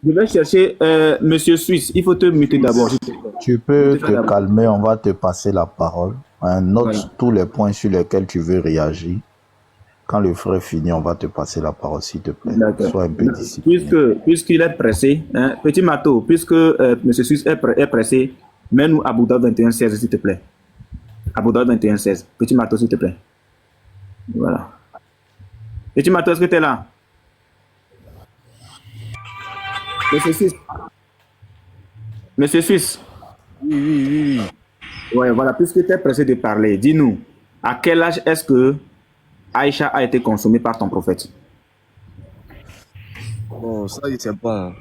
Je vais chercher Monsieur Suisse. Il faut te muter d'abord, s'il te plaît. Tu Je vais peux te faire te d'abord. calmer, on va te passer la parole. Voilà. Note tous les points sur lesquels tu veux réagir. Quand le frère finit, on va te passer la parole, s'il te plaît. D'accord. Sois un peu discipliné. Puisqu'il est pressé, hein, petit Mato, puisque Monsieur Suisse est pressé, mets-nous à Bouddha 21-16, s'il te plaît. À Bouddha 21-16. Petit Mato, s'il te plaît. Voilà. Petit Mato, est-ce que tu es là? Monsieur Suisse. Monsieur Suisse. Oui, oui, oui, oui. Ouais, voilà, puisque tu es pressé de parler, dis-nous, à quel âge est-ce que Aïcha a été consommée par ton prophète? Bon, ça, il sait pas, hein.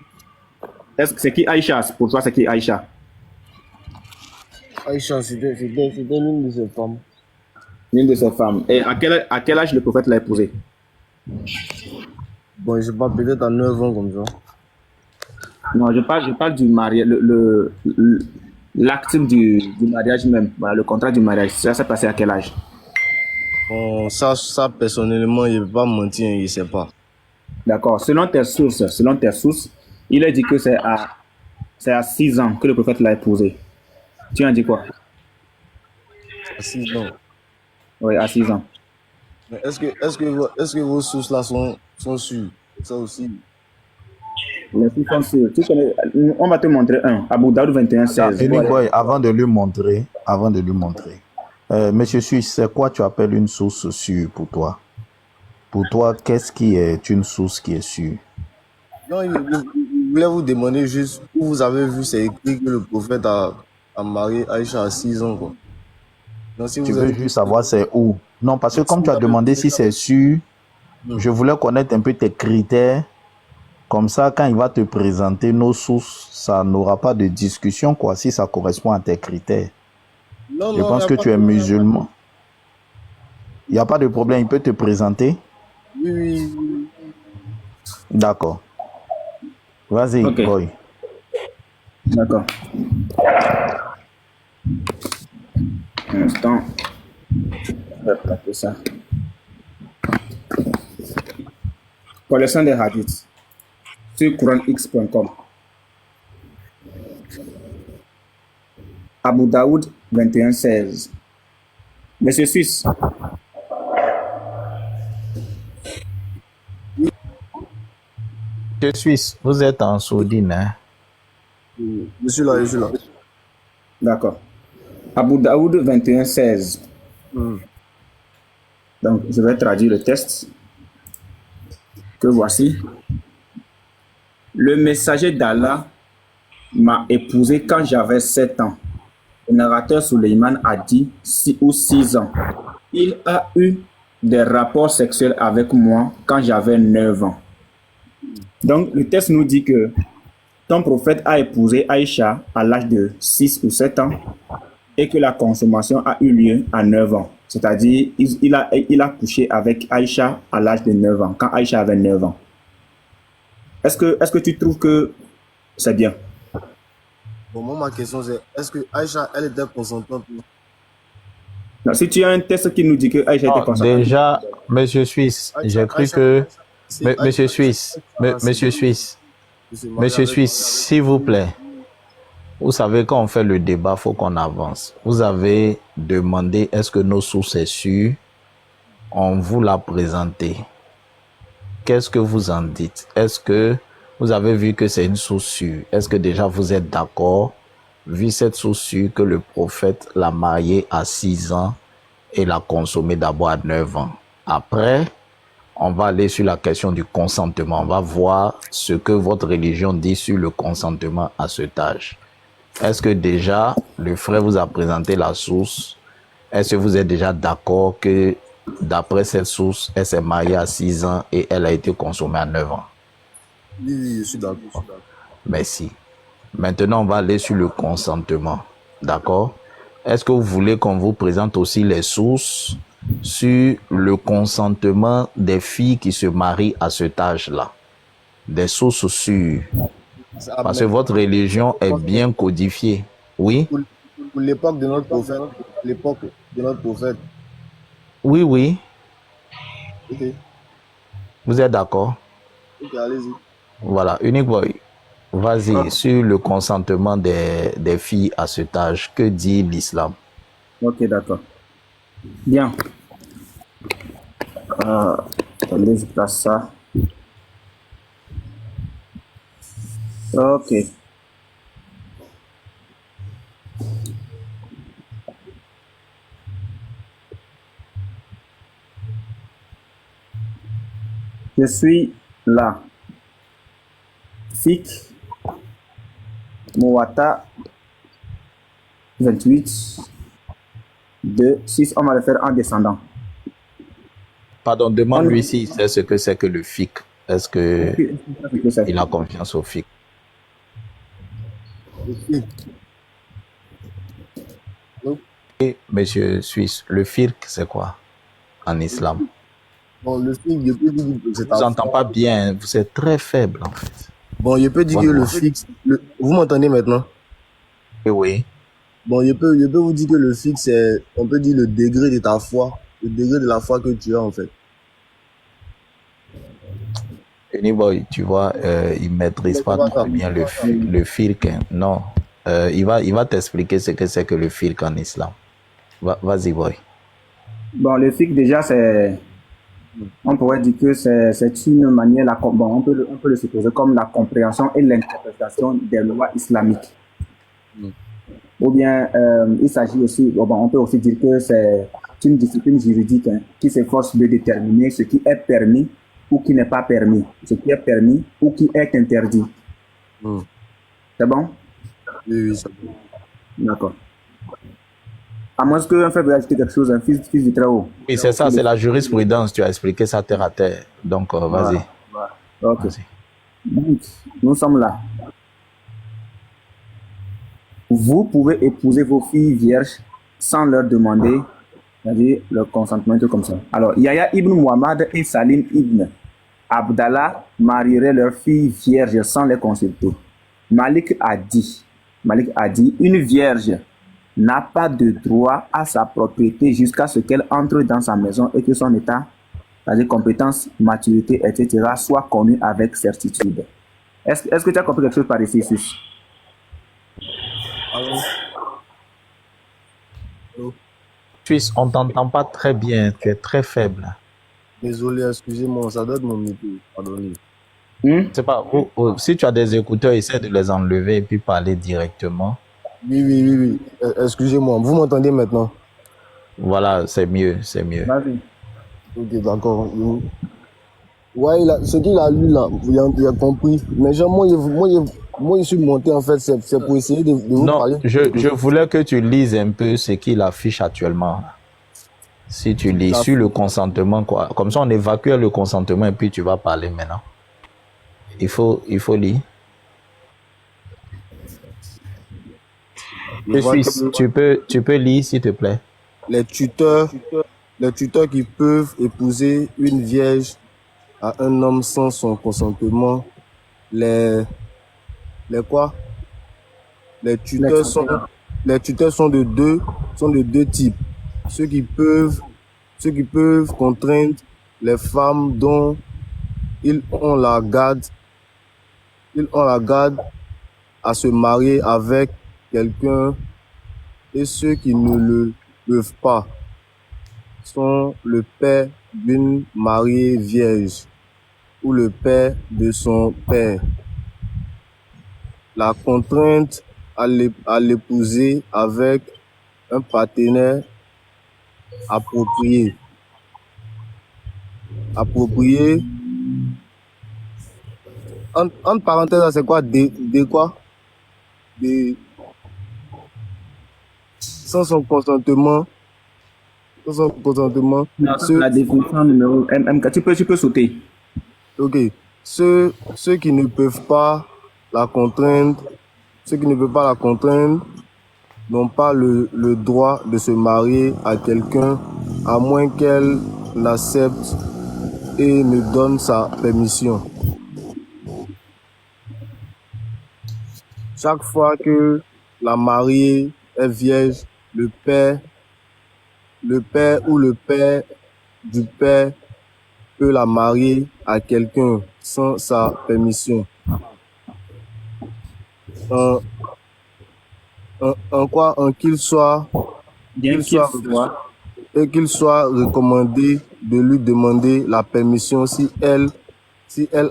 Est-ce que c'est qui Aïcha? Pour toi, c'est qui Aïcha? Aïcha, c'était l'une de ses femmes. Une de ses femmes. Et à quel âge le prophète l'a épousée? Bon, je sais pas, peut-être à 9 ans comme ça. Non, je parle du mariage, l'acte du mariage même, voilà, le contrat du mariage. Ça s'est passé à quel âge? Bon, ça personnellement, il ne peut pas mentir, il ne sait pas. D'accord. Selon tes sources, il a dit que c'est à 6 ans que le prophète l'a épousée. Tu en dis quoi? À 6 ans. Oui, à 6 ans. Mais est-ce que vos sources là sont sûres? Ça aussi. Les sources sont sûres. On va te montrer un. Abu Daoud 21, Attends, 16. Unique Voilà. Boy, avant de lui montrer, Monsieur Suisse, c'est quoi tu appelles une source sûre pour toi? Pour toi, qu'est-ce qui est une source qui est sûre? Non, il voulait vous demander juste où vous avez vu, c'est écrit que le prophète a marié Aïcha à 6 ans, quoi. Donc, si Tu vous veux avez juste savoir c'est où? Non, parce que si comme tu vous as avez demandé si c'est sûr, Hmm. je voulais connaître un peu tes critères. Comme ça, quand il va te présenter nos sources, ça n'aura pas de discussion, quoi, si ça correspond à tes critères. Non, Je non, il n'y pense a que pas tu es de... musulman. Il n'y a pas de problème, il peut te présenter. Oui, oui, oui. D'accord. Vas-y, Ok. boy. D'accord. Un instant. Je vais placer ça. Collection des hadiths sur QuranX.com. Abu Daoud 21, 16. Monsieur Suisse, Je suis, vous êtes en sourdine, hein? Je suis là, je suis là. d'accord. Abu Daoud 21, 16. Hmm. Donc, je vais traduire le texte que voici. Le messager d'Allah m'a épousé quand j'avais 7 ans. Le narrateur Suleiman a dit 6 ou 6 ans. Il a eu des rapports sexuels avec moi quand j'avais 9 ans. Donc, le texte nous dit que ton prophète a épousé Aïcha à l'âge de 6 ou 7 ans et que la consommation a eu lieu à 9 ans. C'est-à-dire, il a couché avec Aïcha à l'âge de 9 ans, quand Aïcha avait 9 ans. Est-ce que tu trouves que c'est bien? Bon, moi, ma question, c'est est-ce que Aïcha, elle était consentante? Non, si tu as un texte qui nous dit que Aïcha était Non, consentante, déjà, Monsieur Suisse, j'ai cru que... Monsieur Suisse, Monsieur Suisse, Monsieur Suisse, s'il vous plaît. Vous savez, quand on fait le débat, il faut qu'on avance. Vous avez demandé est-ce que nos sources sont sûres? On vous l'a présenté. Qu'est-ce que vous en dites? Est-ce que vous avez vu que c'est une source sûre? Est-ce que déjà vous êtes d'accord, vu cette source sûre, que le prophète l'a mariée à 6 ans et l'a consommée d'abord à 9 ans? Après, on va aller sur la question du consentement. On va voir ce que votre religion dit sur le consentement à cet âge. Est-ce que déjà, le frère vous a présenté la source? Est-ce que vous êtes déjà d'accord que d'après cette source, elle s'est mariée à 6 ans et elle a été consommée à 9 ans? Oui, oui, je suis d'accord. Merci. Maintenant, on va aller sur le consentement. D'accord? Est-ce que vous voulez qu'on vous présente aussi les sources sur le consentement des filles qui se marient à cet âge-là? Des sources sûres. Parce que votre religion est bien codifiée. Oui? Pour l'époque de notre prophète, l'époque de notre prophète. Oui, oui. Ok, Vous êtes d'accord? ok, allez-y. Voilà. Unique Boy. Vas-y, sur le consentement des filles à cet âge, que dit l'islam? Ok, d'accord. Bien. Attendez, je place ça. Ok. Je suis là. Fik, Mowata, 28, 2, 6. On va le faire en descendant. Pardon, demande-lui s'il sait ce que c'est que le fiqh. Est-ce qu'il a confiance au fiqh? Et, monsieur Suisse, le fiqh, c'est quoi en islam? Bon, le fiqh, je peux dire que c'est Je vous entends pas bien, vous êtes très faible en fait. Bon, je peux dire que le fiqh... Vous m'entendez maintenant? Oui. Bon, je peux vous dire que le fiqh, c'est, on peut dire, le degré de ta foi, le degré de la foi que tu as en fait. Anyboy, tu vois, il maîtrise pas très bien le fiqh. Non, il va t'expliquer ce que c'est que le fiqh en islam. Vas-y, boy. Bon, le fiqh, déjà, c'est... On pourrait dire que c'est une manière... Bon, on peut le supposer comme la compréhension et l'interprétation des lois islamiques. Ou bien, il s'agit aussi... Bon, on peut aussi dire que c'est une discipline juridique qui s'efforce de déterminer ce qui est permis ou qui n'est pas permis, ce qui est permis ou qui est interdit. C'est bon? Oui, c'est bon. D'accord. À moins qu'un frère veut ajouter quelque chose, un fils du très haut. Oui, c'est ça, c'est la jurisprudence. Tu as expliqué ça terre à terre. Donc, vas-y. Voilà. Ok. Vas-y. Donc, nous sommes là. Vous pouvez épouser vos filles vierges sans leur demander, c'est-à-dire leur consentement, tout comme ça. Alors, Yahya ibn Muhammad et Salim ibn Abdallah marieraient leurs filles vierges sans les consulter. Malik a dit, une vierge n'a pas de droit à sa propriété jusqu'à ce qu'elle entre dans sa maison et que son état, c'est-à-dire compétence, maturité, etc., soit connu avec certitude. Est-ce que tu as compris quelque chose par ici, Sus? Suisse, on t'entend pas très bien, tu es très faible. Désolé, excusez-moi, ça doit être mon micro, pardonnez. C'est pas, si tu as des écouteurs, essaie de les enlever et puis parler directement. Oui. Excusez-moi, vous m'entendez maintenant? Voilà, c'est mieux, c'est mieux. Vas-y. Ok, d'accord. Ouais, ce qu'il a lu là, il a compris. Mais genre, moi, je suis monté en fait, c'est pour essayer de vous parler. Non, je voulais que tu lises un peu ce qu'il affiche actuellement. Si tu lis sur le consentement, quoi. Comme ça, on évacue le consentement et puis tu vas parler maintenant. Il faut lire. Tu peux lire, s'il te plaît. Les tuteurs qui peuvent épouser une vierge à un homme sans son consentement, les quoi? Les tuteurs sont de deux types. Ceux qui peuvent contraindre les femmes dont ils ont la garde à se marier avec quelqu'un, et ceux qui ne le peuvent pas sont le père d'une mariée vierge ou le père de son père. La contrainte à l'épouser avec un partenaire approprié. Entre parenthèses, c'est quoi? Sans son consentement. Non, la définition numéro MK, tu peux sauter. Ok. Ceux qui ne peuvent pas la contraindre, n'ont pas le droit de se marier à quelqu'un à moins qu'elle l'accepte et ne donne sa permission. Chaque fois que la mariée est vierge, le père ou le père du père peut la marier à quelqu'un sans sa permission. un, un quoi, un Bien qu'il qu'il soit, soit. et qu'il soit recommandé de lui demander la permission si elle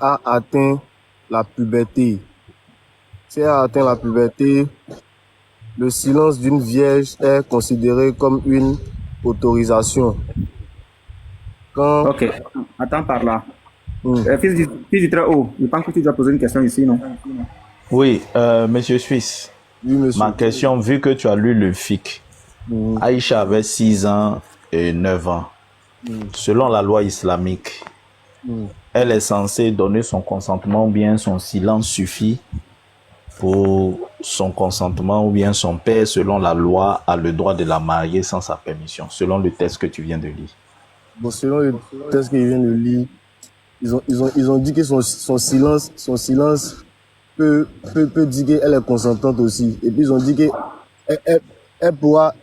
a atteint la puberté. Si elle a atteint la puberté, le silence d'une vierge est considéré comme une autorisation. Quand, Ok, attends par là. hmm, Fils du très haut, je pense que tu dois poser une question ici, non? Oui, monsieur Suisse, oui, monsieur. ma question, vu que tu as lu le FIC, Hmm, Aïcha avait 6 ans et 9 ans. Selon la loi islamique, hmm. elle est censée donner son consentement ou bien son silence suffit pour son consentement ou bien son père, selon la loi, a le droit de la marier sans sa permission, selon le texte que tu viens de lire. Bon, selon le texte qu'il vient de lire, ils ont dit que son silence peut dire qu'elle est consentante aussi. Et puis ils ont dit que elle pourra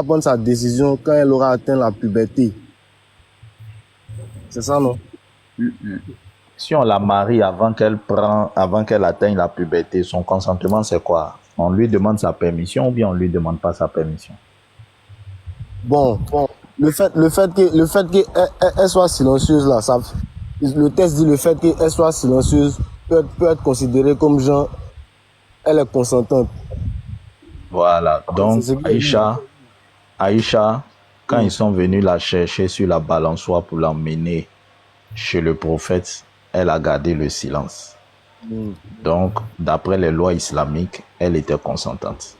prendre sa décision quand elle aura atteint la puberté. C'est ça, non? Si on la marie avant qu'elle atteigne la puberté, son consentement c'est quoi? On lui demande sa permission ou bien on lui demande pas sa permission? Bon, le fait qu'elle soit silencieuse là, le texte dit le fait qu'elle soit silencieuse peut être considéré comme genre elle est consentante. Voilà. Donc C'est ce qu'il dit. Aïcha, quand ils sont venus la chercher sur la balançoire pour l'emmener chez le prophète, elle a gardé le silence. Donc, d'après les lois islamiques, elle était consentante.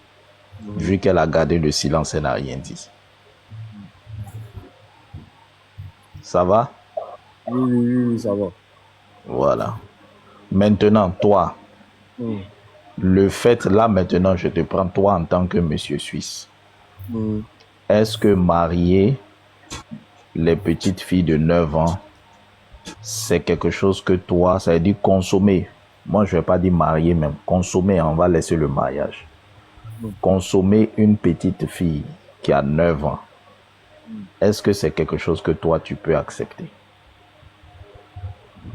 Vu qu'elle a gardé le silence, elle n'a rien dit. Ça va? Oui, ça va. Voilà. Maintenant, toi, le fait, là maintenant, je te prends toi en tant que monsieur Suisse. Est-ce que marier les petites filles de 9 ans, c'est quelque chose que toi, ça veut dire consommer. Moi, je ne vais pas dire marier même. Consommer, on va laisser le mariage. Consommer une petite fille qui a 9 ans, est-ce que c'est quelque chose que toi, tu peux accepter?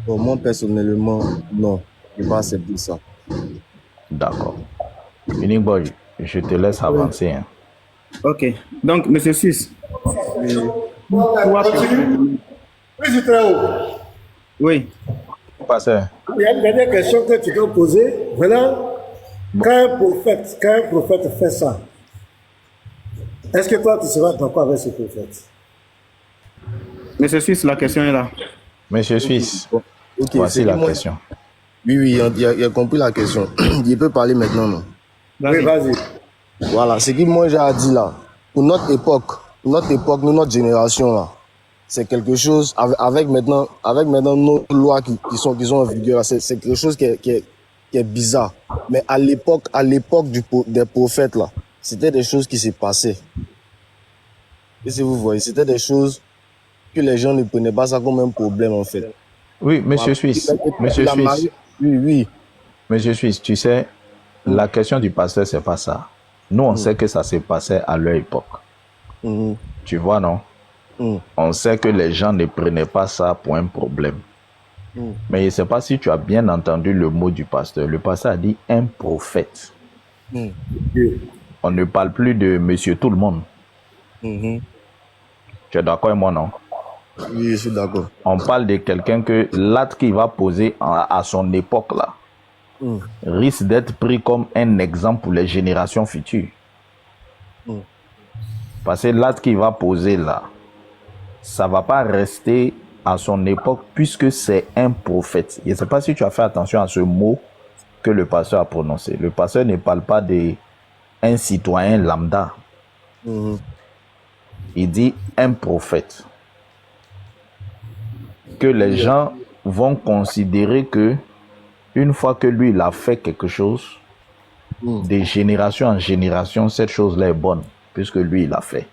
Bon, moi, personnellement, non. Je ne vais pas accepter ça. D'accord. Unique Boy, je te laisse avancer. Hein. Ok, donc, monsieur Suisse, Oui, c'est très haut. oui, Pasteur. Il y a une dernière question que tu peux poser. Maintenant, quand un prophète fait ça, est-ce que toi, tu seras d'accord avec ce prophète? monsieur Suisse, la question est là. Monsieur Suisse, Ok, voici la question. Oui, il a compris la question. Il peut parler maintenant, non? Oui, vas-y. Voilà, ce que moi j'ai à dire là, pour notre époque, nous, notre génération là, c'est quelque chose, avec maintenant nos lois qui sont en vigueur, c'est quelque chose qui est bizarre. Mais à l'époque des prophètes là, c'était des choses qui se passaient. Et si vous voyez, c'était des choses que les gens ne prenaient pas ça comme un problème en fait. Oui, monsieur Suisse. Monsieur Suisse. Oui. Monsieur Suisse, tu sais, la question du pasteur, c'est pas ça. Nous, on sait que ça s'est passé à leur époque. Tu vois, non? On sait que les gens ne prenaient pas ça pour un problème. Mais je ne sais pas si tu as bien entendu le mot du pasteur. Le pasteur a dit un prophète. On ne parle plus de monsieur tout le monde. Tu es d'accord avec moi, non? Oui, je suis d'accord. On parle de quelqu'un que l'acte qu'il va poser à son époque là risque d'être pris comme un exemple pour les générations futures. Parce que l'acte qu'il va poser là, ça ne va pas rester à son époque puisque c'est un prophète. Je ne sais pas si tu as fait attention à ce mot que le pasteur a prononcé. Le pasteur ne parle pas d'un citoyen lambda. Il dit un prophète. Que les gens vont considérer que une fois que lui il a fait quelque chose, de génération en génération, cette chose-là est bonne, puisque lui il a fait.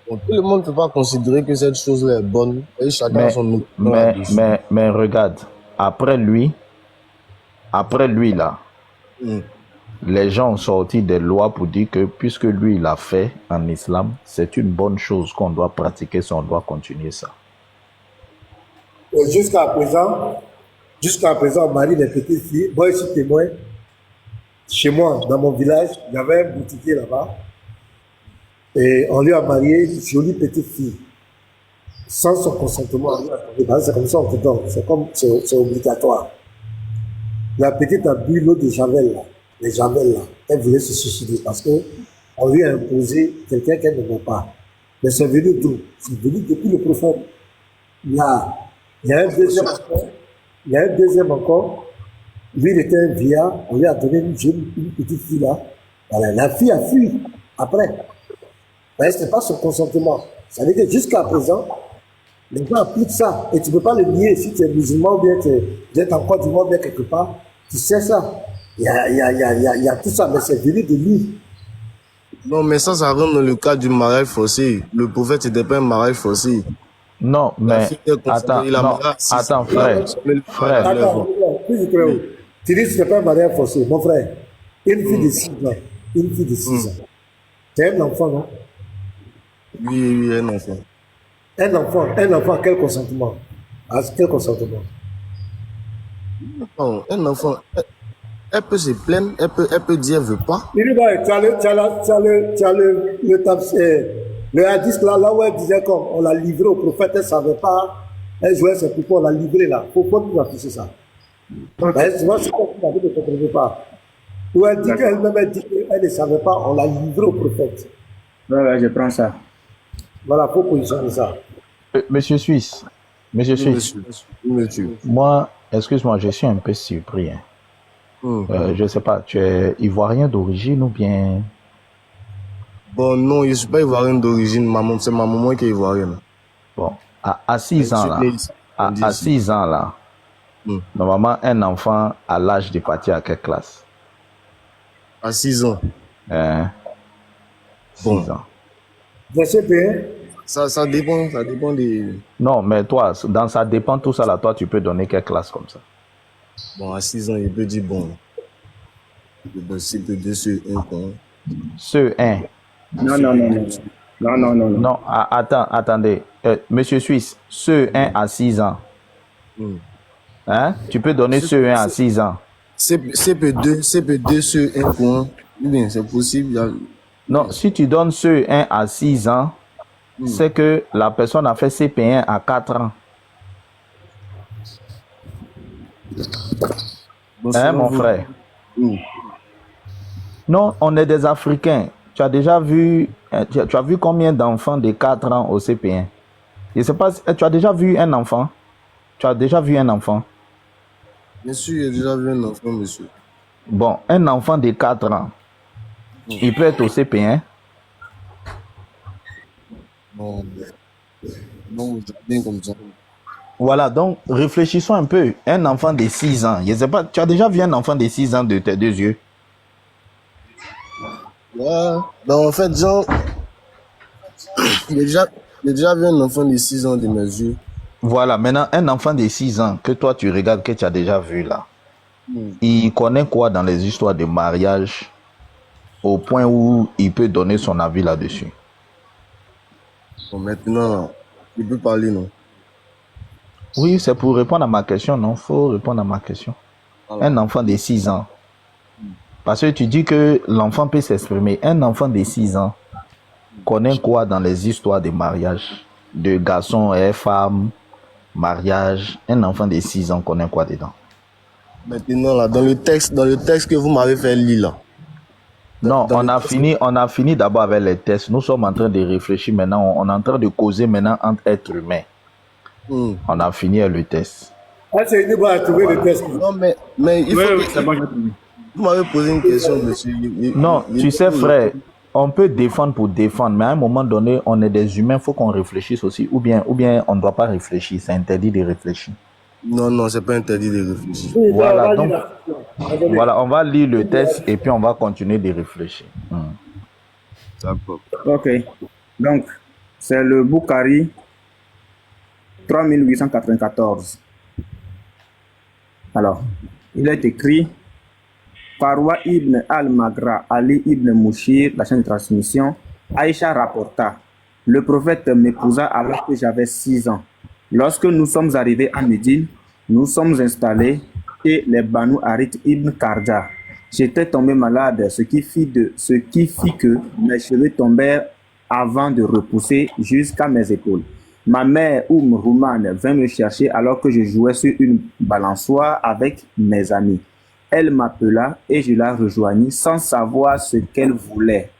Bon, tout le monde ne peut pas considérer que cette chose-là est bonne. Et chacun a son opinion. Mais regarde, après lui là, les gens ont sorti des lois pour dire que puisque lui il a fait en islam, c'est une bonne chose qu'on doit pratiquer, on doit continuer ça. Et jusqu'à présent, Jusqu'à présent, on marie les petites filles. Moi, je suis témoin. Chez moi, dans mon village, il y avait un boutiquier là-bas. Et on lui a marié une jolie petite fille. Sans son consentement. C'est comme ça qu'on te donne. C'est obligatoire. La petite a bu l'eau de Javel, là. Les Javel, là. Elle voulait se suicider parce qu'on lui a imposé quelqu'un qu'elle ne veut pas. Mais c'est venu d'où? C'est venu depuis le prophète. Il y a un deuxième encore. Il y a un deuxième encore. Lui, il était un vieillard. On lui a donné une petite fille là. Voilà, la fille a fui après. Mais ce n'est pas son consentement. Ça veut dire que jusqu'à présent, les gens appliquent ça. Et tu ne peux pas le nier si tu es musulman ou bien tu es en Côte d'Ivoire, bien quelque part. Tu sais ça. Il y a tout ça, mais c'est venu de lui. Non, mais ça rentre dans le cas du mariage forcé. Le prophète, c'était pas un mariage forcé. Non, mais attends, non, attends, frère. Attends, tu dis que ce n'est pas un mariage forcé. Mon frère, une fille de 6 ans. Une fille de 6 ans. C'est un enfant, non? Oui, un enfant. Un enfant, quel consentement? Quel consentement? Non, un enfant, elle peut se plaindre, elle peut dire elle veut pas. Tu as le hadith là où elle disait qu'on l'a livré au prophète, elle ne savait pas, elle jouait ses pourquoi on l'a livré là. Pourquoi tu as affiché ça? Souvent, c'est comme tu ne comprenais pas. Où elle dit qu'elle-même dit qu'elle ne savait pas, on l'a livré au prophète. Ouais, je prends ça. Voilà, il faut positionner ça. Monsieur Suisse, moi, excuse-moi, je suis un peu surpris. Hein. Je ne sais pas, tu es ivoirien d'origine ou bien... Bon, non, je ne suis pas ivoirien d'origine. C'est ma maman qui est ivoirienne. Bon, à 6 ans là, à 6 ans là, normalement, un enfant à l'âge de partir à quelle classe? À 6 ans. 6 ans. Ça dépend des... Non, mais toi, dans ça dépend tout ça là, toi, tu peux donner quelle classe comme ça? Bon, à 6 ans, il peut dire bon. CP2 sur 1. Ce 1. Non, attendez. Monsieur Suisse, ce 1 à 6 ans. Hein? Tu peux donner ce 1 à 6 ans. CP2 sur 1 point. Bien, c'est possible. Non, si tu donnes ce 1 à 6 ans, c'est que la personne a fait CP1 à 4 ans. Hein, mon frère? Non, on est des Africains. Tu as déjà vu, tu as vu combien d'enfants de 4 ans au CP1? Je ne sais pas, tu as déjà vu un enfant? Tu as déjà vu un enfant? Bien sûr, j'ai déjà vu un enfant, monsieur. Bon, un enfant de 4 ans, il peut être au CP1? Non, bien comme ça. Voilà, donc réfléchissons un peu. Un enfant de 6 ans, je ne sais pas, tu as déjà vu un enfant de 6 ans de tes deux yeux? Ouais, ben en fait, genre, j'ai déjà vu un enfant de 6 ans de mes yeux. Voilà, maintenant, un enfant de 6 ans que toi tu regardes, que tu as déjà vu là, il connaît quoi dans les histoires de mariage au point où il peut donner son avis là-dessus? Bon, maintenant, il peut parler, non? Oui, c'est pour répondre à ma question, non? Il faut répondre à ma question. Voilà. Un enfant de 6 ans. Parce que tu dis que l'enfant peut s'exprimer. Un enfant de 6 ans connaît quoi dans les histoires de mariage? De garçons et femmes, mariage. Un enfant de 6 ans connaît quoi dedans? Maintenant, là, dans le texte que vous m'avez fait lire, là. Non, on a fini d'abord avec les tests. Nous sommes en train de réfléchir maintenant. On est en train de causer maintenant entre êtres humains. On a fini avec le test. C'est une bonne à trouver le test. Non, mais il faut vous m'avez posé une question, monsieur. Non, tu sais, frère, on peut défendre pour défendre, mais à un moment donné, on est des humains, il faut qu'on réfléchisse aussi. Ou bien on ne doit pas réfléchir. C'est interdit de réfléchir. Non, c'est pas interdit de réfléchir. Voilà, donc, voilà, on va lire le test et puis on va continuer de réfléchir. Ok. Donc, c'est le Bukhari 3894. Alors, il est écrit par Roi Ibn al-Magra, Ali Ibn Mouchir, la chaîne de transmission. Aïcha rapporta: le prophète m'épousa alors que j'avais 6 ans. Lorsque nous sommes arrivés à Médine, Nous sommes installés chez les Banu Harit Ibn Karja. J'étais tombé malade, ce qui fit que mes cheveux tombèrent avant de repousser jusqu'à mes épaules. Ma mère, Rouman, vint me chercher alors que je jouais sur une balançoire avec mes amis. Elle m'appela et je la rejoignis sans savoir ce qu'elle voulait.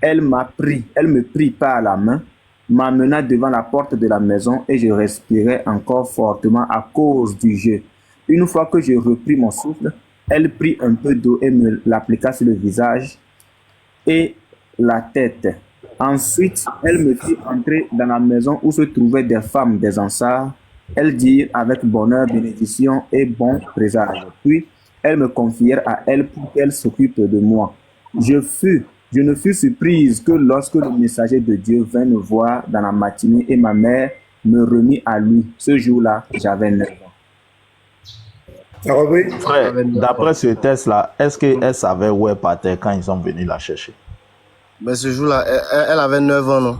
Elle me prit par la main, m'amena devant la porte de la maison et je respirais encore fortement à cause du jeu. Une fois que je repris mon souffle, elle prit un peu d'eau et me l'appliqua sur le visage et la tête. Ensuite, elle me fit entrer dans la maison où se trouvaient des femmes des Ansars. Elles dirent avec bonheur, bénédiction et bon présage. Puis, elles me confièrent à elle pour qu'elle s'occupe de moi. Je ne fus surprise que lorsque le messager de Dieu vint me voir dans la matinée et ma mère me remit à lui. Ce jour-là, j'avais 9 ans. Ça va, oui? Frère, d'après ce test-là, est-ce qu'elle savait où elle partait quand ils sont venus la chercher? Mais ce jour-là, elle avait 9 ans, non?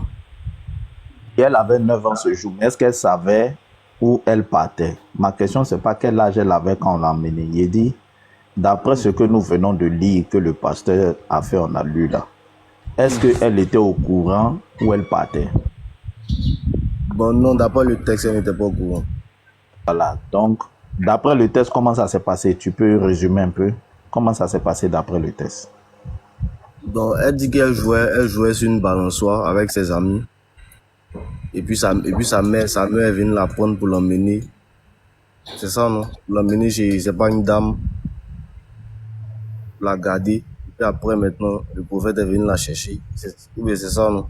Et elle avait 9 ans ce jour, mais est-ce qu'elle savait où elle partait? Ma question, c'est pas quel âge elle avait quand on l'a emmenée. Il dit, d'après ce que nous venons de lire, que le pasteur a fait, on a lu là, est-ce qu'elle était au courant où elle partait? Bon, non, d'après le texte, elle n'était pas au courant. Voilà, donc, d'après le test, comment ça s'est passé? Tu peux résumer un peu? Comment ça s'est passé d'après le test? Donc, elle dit qu'elle jouait sur une balançoire avec ses amis. Et puis sa mère est venue la prendre pour l'emmener. C'est ça, non? Pour l'emmener chez, c'est pas une dame, la garder. Et puis après, maintenant, le prophète est venu la chercher. C'est ça, non?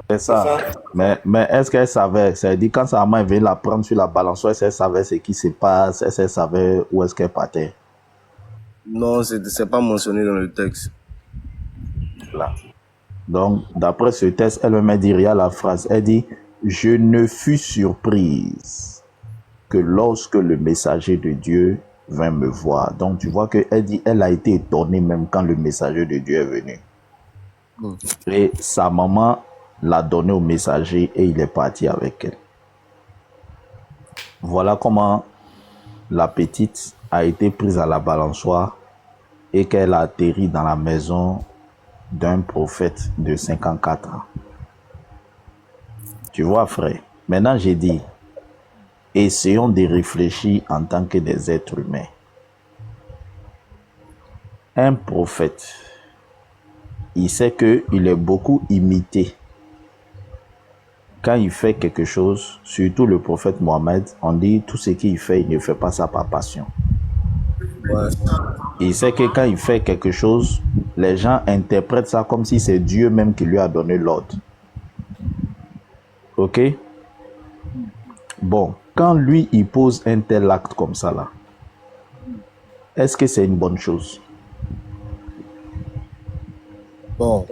C'est ça. Mais est-ce qu'elle savait? C'est-à-dire, quand sa maman est venue la prendre sur la balançoire, est-ce qu'elle savait ce qui se passe? Est-ce qu'elle savait où est-ce qu'elle partait? Non, c'est pas mentionné dans le texte. Là. Donc, d'après ce test, elle me dit rien la phrase. Elle dit, je ne fus surprise que lorsque le messager de Dieu vint me voir. Donc, tu vois qu'elle dit, elle a été étonnée même quand le messager de Dieu est venu. Et sa maman l'a donné au messager et il est parti avec elle. Voilà comment la petite a été prise à la balançoire et qu'elle a atterri dans la maison d'un prophète de 54 ans. Tu vois, frère, maintenant j'ai dit, essayons de réfléchir en tant que des êtres humains. Un prophète, il sait qu'il est beaucoup imité. Quand il fait quelque chose, surtout le prophète Mohammed, on dit tout ce qu'il fait, il ne fait pas ça par passion. Ouais. Il sait que quand il fait quelque chose, les gens interprètent ça comme si c'est Dieu même qui lui a donné l'ordre. Ok? Bon, quand lui, il pose un tel acte comme ça là, est-ce que c'est une bonne chose? Bon,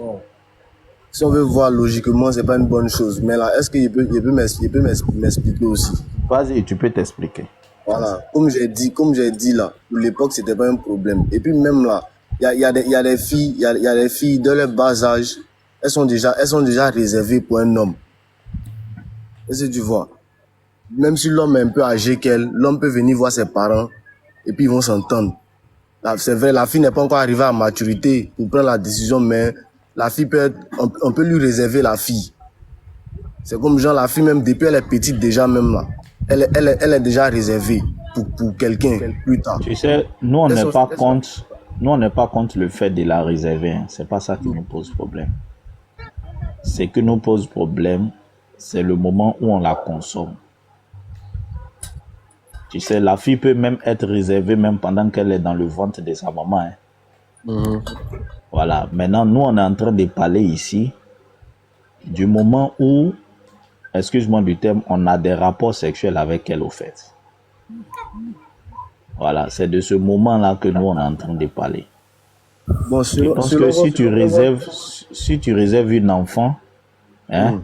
si on veut voir logiquement, c'est pas une bonne chose. Mais là, est-ce qu'il peut m'expliquer aussi? Vas-y, tu peux t'expliquer. Voilà, comme j'ai dit là, pour l'époque, c'était pas un problème. Et puis même là, il y a des filles de leur bas âge, elles sont déjà réservées pour un homme. Est-ce que tu vois? Même si l'homme est un peu âgé qu'elle, l'homme peut venir voir ses parents et puis ils vont s'entendre. C'est vrai, la fille n'est pas encore arrivée à maturité pour prendre la décision, mais la fille on peut lui réserver la fille. C'est comme genre la fille même depuis elle est petite déjà même là. Elle est déjà réservée pour quelqu'un plus tard. Tu sais, nous on n'est pas contre le fait de la réserver. Hein. C'est pas ça qui nous pose problème. Ce qui nous pose problème, c'est le moment où on la consomme. Tu sais, la fille peut même être réservée même pendant qu'elle est dans le ventre de sa maman. Hein. Voilà. Maintenant, nous on est en train de parler ici du moment où, excuse-moi du terme, on a des rapports sexuels avec elle au fait. Voilà, c'est de ce moment-là que nous on est en train de parler. Bon, Je pense que si tu réserves une enfant, hein,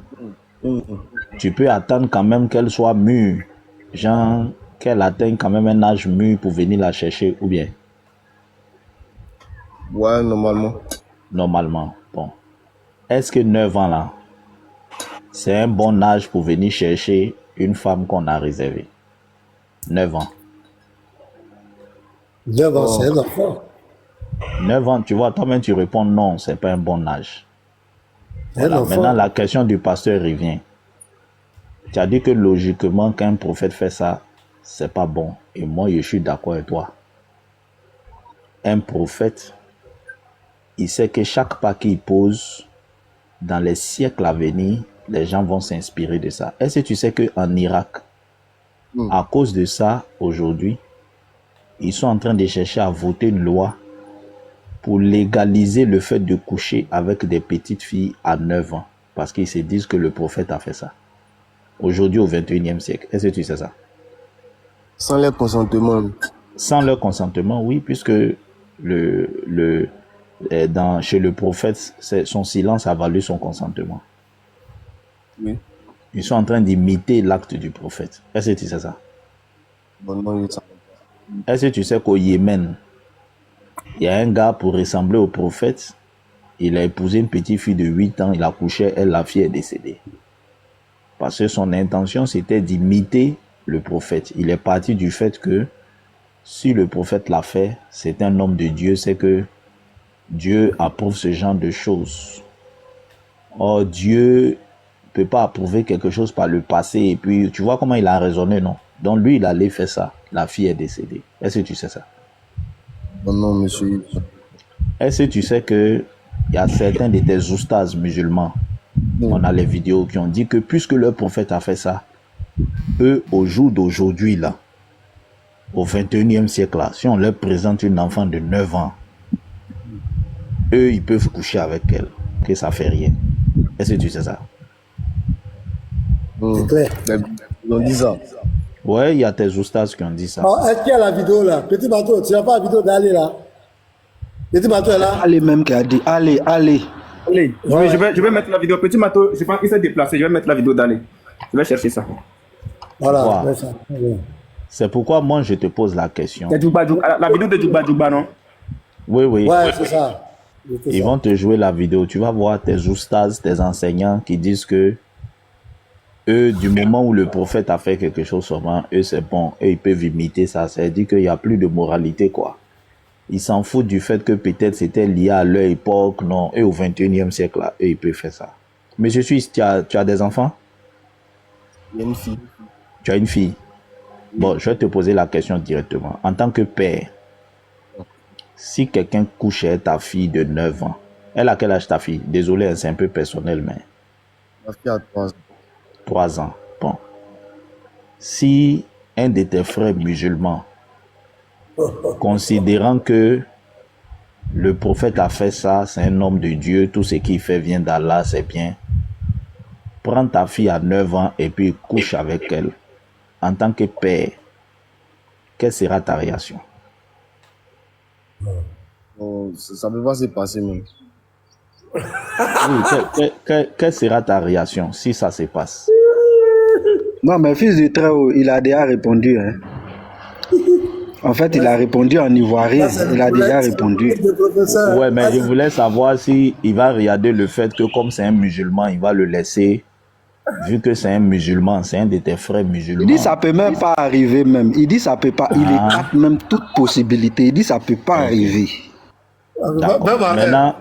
tu peux attendre quand même qu'elle soit mûre, genre qu'elle atteigne quand même un âge mûr pour venir la chercher, ou bien? Ouais, normalement. Normalement, bon. Est-ce que 9 ans là, c'est un bon âge pour venir chercher une femme qu'on a réservée? 9 ans. 9 ans, c'est un enfant. 9 ans, tu vois, toi-même tu réponds non, c'est pas un bon âge. C'est un Voilà. enfant. Maintenant, la question du pasteur revient. Tu as dit que logiquement, quand un prophète fait ça, c'est pas bon. Et moi, je suis d'accord avec toi. Un prophète, il sait que chaque pas qu'il pose, dans les siècles à venir, les gens vont s'inspirer de ça. Est-ce que tu sais qu'en Irak, à cause de ça, aujourd'hui, ils sont en train de chercher à voter une loi pour légaliser le fait de coucher avec des petites filles à 9 ans. Parce qu'ils se disent que le prophète a fait ça. Aujourd'hui, au 21e siècle. Est-ce que tu sais ça? Sans leur consentement. Sans leur consentement, oui, puisque chez le prophète, son silence a valu son consentement. Oui. Ils sont en train d'imiter l'acte du prophète. Est-ce que tu sais ça? Bonnement, ça. Est-ce que tu sais qu'au Yémen, il y a un gars pour ressembler au prophète, il a épousé une petite fille de 8 ans, il a couché, la fille est décédée. Parce que son intention, c'était d'imiter le prophète. Il est parti du fait que si le prophète l'a fait, c'est un homme de Dieu, c'est que Dieu approuve ce genre de choses. Or, Dieu ne peut pas approuver quelque chose par le passé. Et puis, tu vois comment il a raisonné, non? Donc, lui, il allait faire ça. La fille est décédée. Est-ce que tu sais ça? Non, monsieur. Est-ce que tu sais qu'il y a certains de tes oustas musulmans, on a les vidéos qui ont dit que puisque leur prophète a fait ça, eux, au jour d'aujourd'hui, là, au 21e siècle, là, si on leur présente une enfant de 9 ans, eux, ils peuvent coucher avec elle, que ça fait rien. Est-ce que tu sais ça? C'est clair. Ils ont dit ça. Ouais, il y a tes oustas qui ont dit ça. Alors, est-ce qu'il y a la vidéo là? Petit bateau, tu n'as pas la vidéo d'aller là? Petit bateau est là? Allez même qui a dit, allez. Allez, Ouais. je vais mettre la vidéo. Petit Mato, je pense qu'il s'est déplacé. Je vais mettre la vidéo d'aller. Je vais chercher ça. Voilà, Wow. ouais, ça. Ouais. C'est pourquoi moi, je te pose la question. C'est la vidéo de Djouba Djouba, non? Oui, oui. Ouais, c'est ça. C'était Ils ça. vont te jouer la vidéo. Tu vas voir tes oustas, tes enseignants qui disent que eux, du moment où le prophète a fait quelque chose seulement, eux, c'est bon. Eux, ils peuvent imiter ça. C'est-à-dire qu'il n'y a plus de moralité, quoi. Ils s'en foutent du fait que peut-être c'était lié à leur époque. Non, eux, au 21e siècle, là, eux, ils peuvent faire ça. Monsieur Suisse, tu as des enfants? Il y a une fille. Tu as une fille? Bon, je vais te poser la question directement. En tant que père, si quelqu'un couche avec ta fille de 9 ans, elle a quel âge ta fille? Désolé, hein, c'est un peu personnel, mais Ma fille a 3 ans. 3 ans. Bon. Si un de tes frères musulmans, considérant que le prophète a fait ça, c'est un homme de Dieu, tout ce qu'il fait vient d'Allah, c'est bien. Prends ta fille à 9 ans et puis couche avec elle. En tant que père, quelle sera ta réaction? Bon, ça peut pas se passer même. Oui, quelle sera ta réaction si ça se passe? Non, mais fils du très haut, il a déjà répondu. Hein. En fait, il a répondu en ivoirien. Il a déjà répondu. Le professeur. Ouais, mais je voulais savoir si il va regarder le fait que comme c'est un musulman, il va le laisser, vu que c'est un musulman, c'est un de tes frères musulmans. Il dit ça peut même pas arriver même. Il dit ça peut pas. Il écarte même toute possibilité. Il dit ça peut pas arriver. D'accord. Maintenant,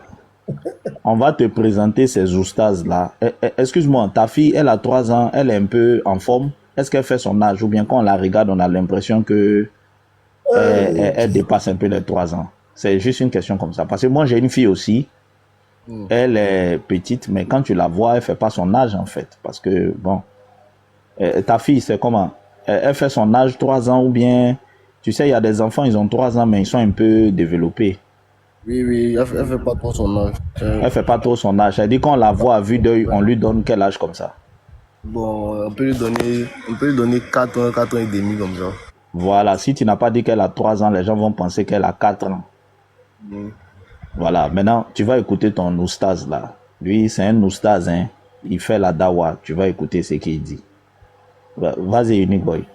on va te présenter ces oustas là. Excuse-moi, ta fille, elle a 3 ans, elle est un peu en forme. Est-ce qu'elle fait son âge ou bien quand on la regarde, on a l'impression que elle dépasse un peu les 3 ans? C'est juste une question comme ça. Parce que moi, j'ai une fille aussi. Elle est petite, mais quand tu la vois, elle fait pas son âge en fait. Parce que, bon, ta fille, c'est comment? Elle fait son âge 3 ans ou bien, tu sais, il y a des enfants, ils ont 3 ans, mais ils sont un peu développés. Oui, elle fait pas trop son âge. Elle fait pas trop son âge. Elle dit qu'on la voit à vue d'œil, on lui donne quel âge comme ça? Bon, on peut lui donner 4 ans, 4 ans et demi comme ça. Voilà, si tu n'as pas dit qu'elle a 3 ans, les gens vont penser qu'elle a 4 ans. Voilà, maintenant, tu vas écouter ton oustaz là. Lui, c'est un oustaz, hein. Il fait la dawa. Tu vas écouter ce qu'il dit. Vas-y, Unique Boy.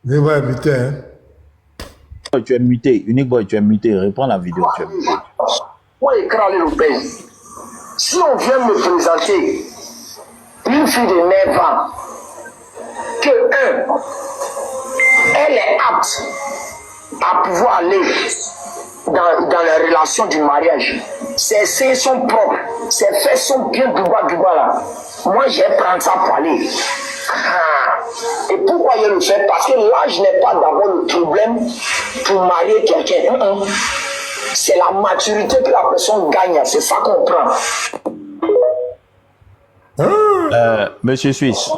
Je vais inviter, hein. Tu es muté. Unique Boy, tu es muté. Reprends la vidéo. Tu es muté. Si on vient me présenter une fille de 9 ans, que elle est apte à pouvoir aller dans la relation du mariage, ses seins sont propres, ses fesses sont bien douba là. Moi, je vais prendre ça pour aller. Et pourquoi je le fais? Parce que l'âge n'est pas d'abord le problème pour marier quelqu'un. C'est la maturité que la personne gagne, c'est ça qu'on prend. Monsieur Suisse.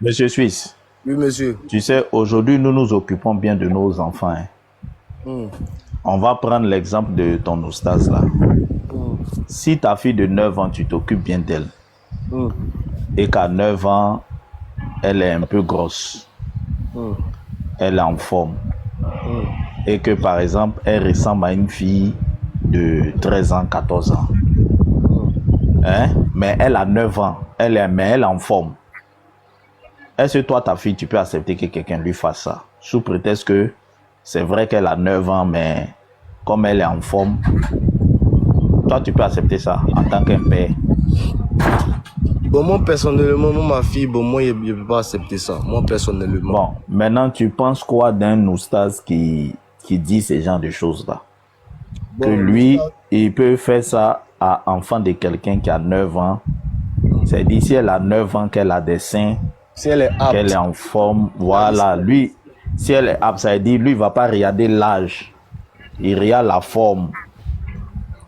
Monsieur Suisse. Oui, monsieur. Tu sais, aujourd'hui, nous nous occupons bien de nos enfants. On va prendre l'exemple de ton oustaz là. Si ta fille de 9 ans, tu t'occupes bien d'elle, et qu'à 9 ans, elle est un peu grosse, elle est en forme, et que par exemple, elle ressemble à une fille de 13 ans, 14 ans, mais elle a 9 ans, mais elle est en forme. Est-ce que toi, ta fille, tu peux accepter que quelqu'un lui fasse ça? Sous prétexte que c'est vrai qu'elle a 9 ans, mais comme elle est en forme, toi, tu peux accepter ça en tant qu'un père? Bon, moi, personnellement, ma fille, bon, moi, je ne peux pas accepter ça. Moi, personnellement. Bon, maintenant, tu penses quoi d'un oustaz qui dit ce genre de choses-là? Bon, que lui, il peut faire ça à l'enfant de quelqu'un qui a 9 ans. C'est-à-dire, si elle a 9 ans, qu'elle a des seins, si elle est apte, qu'elle est en forme, voilà. Lui, si elle est apte, ça veut dire, lui, il ne va pas regarder l'âge. Il regarde la forme.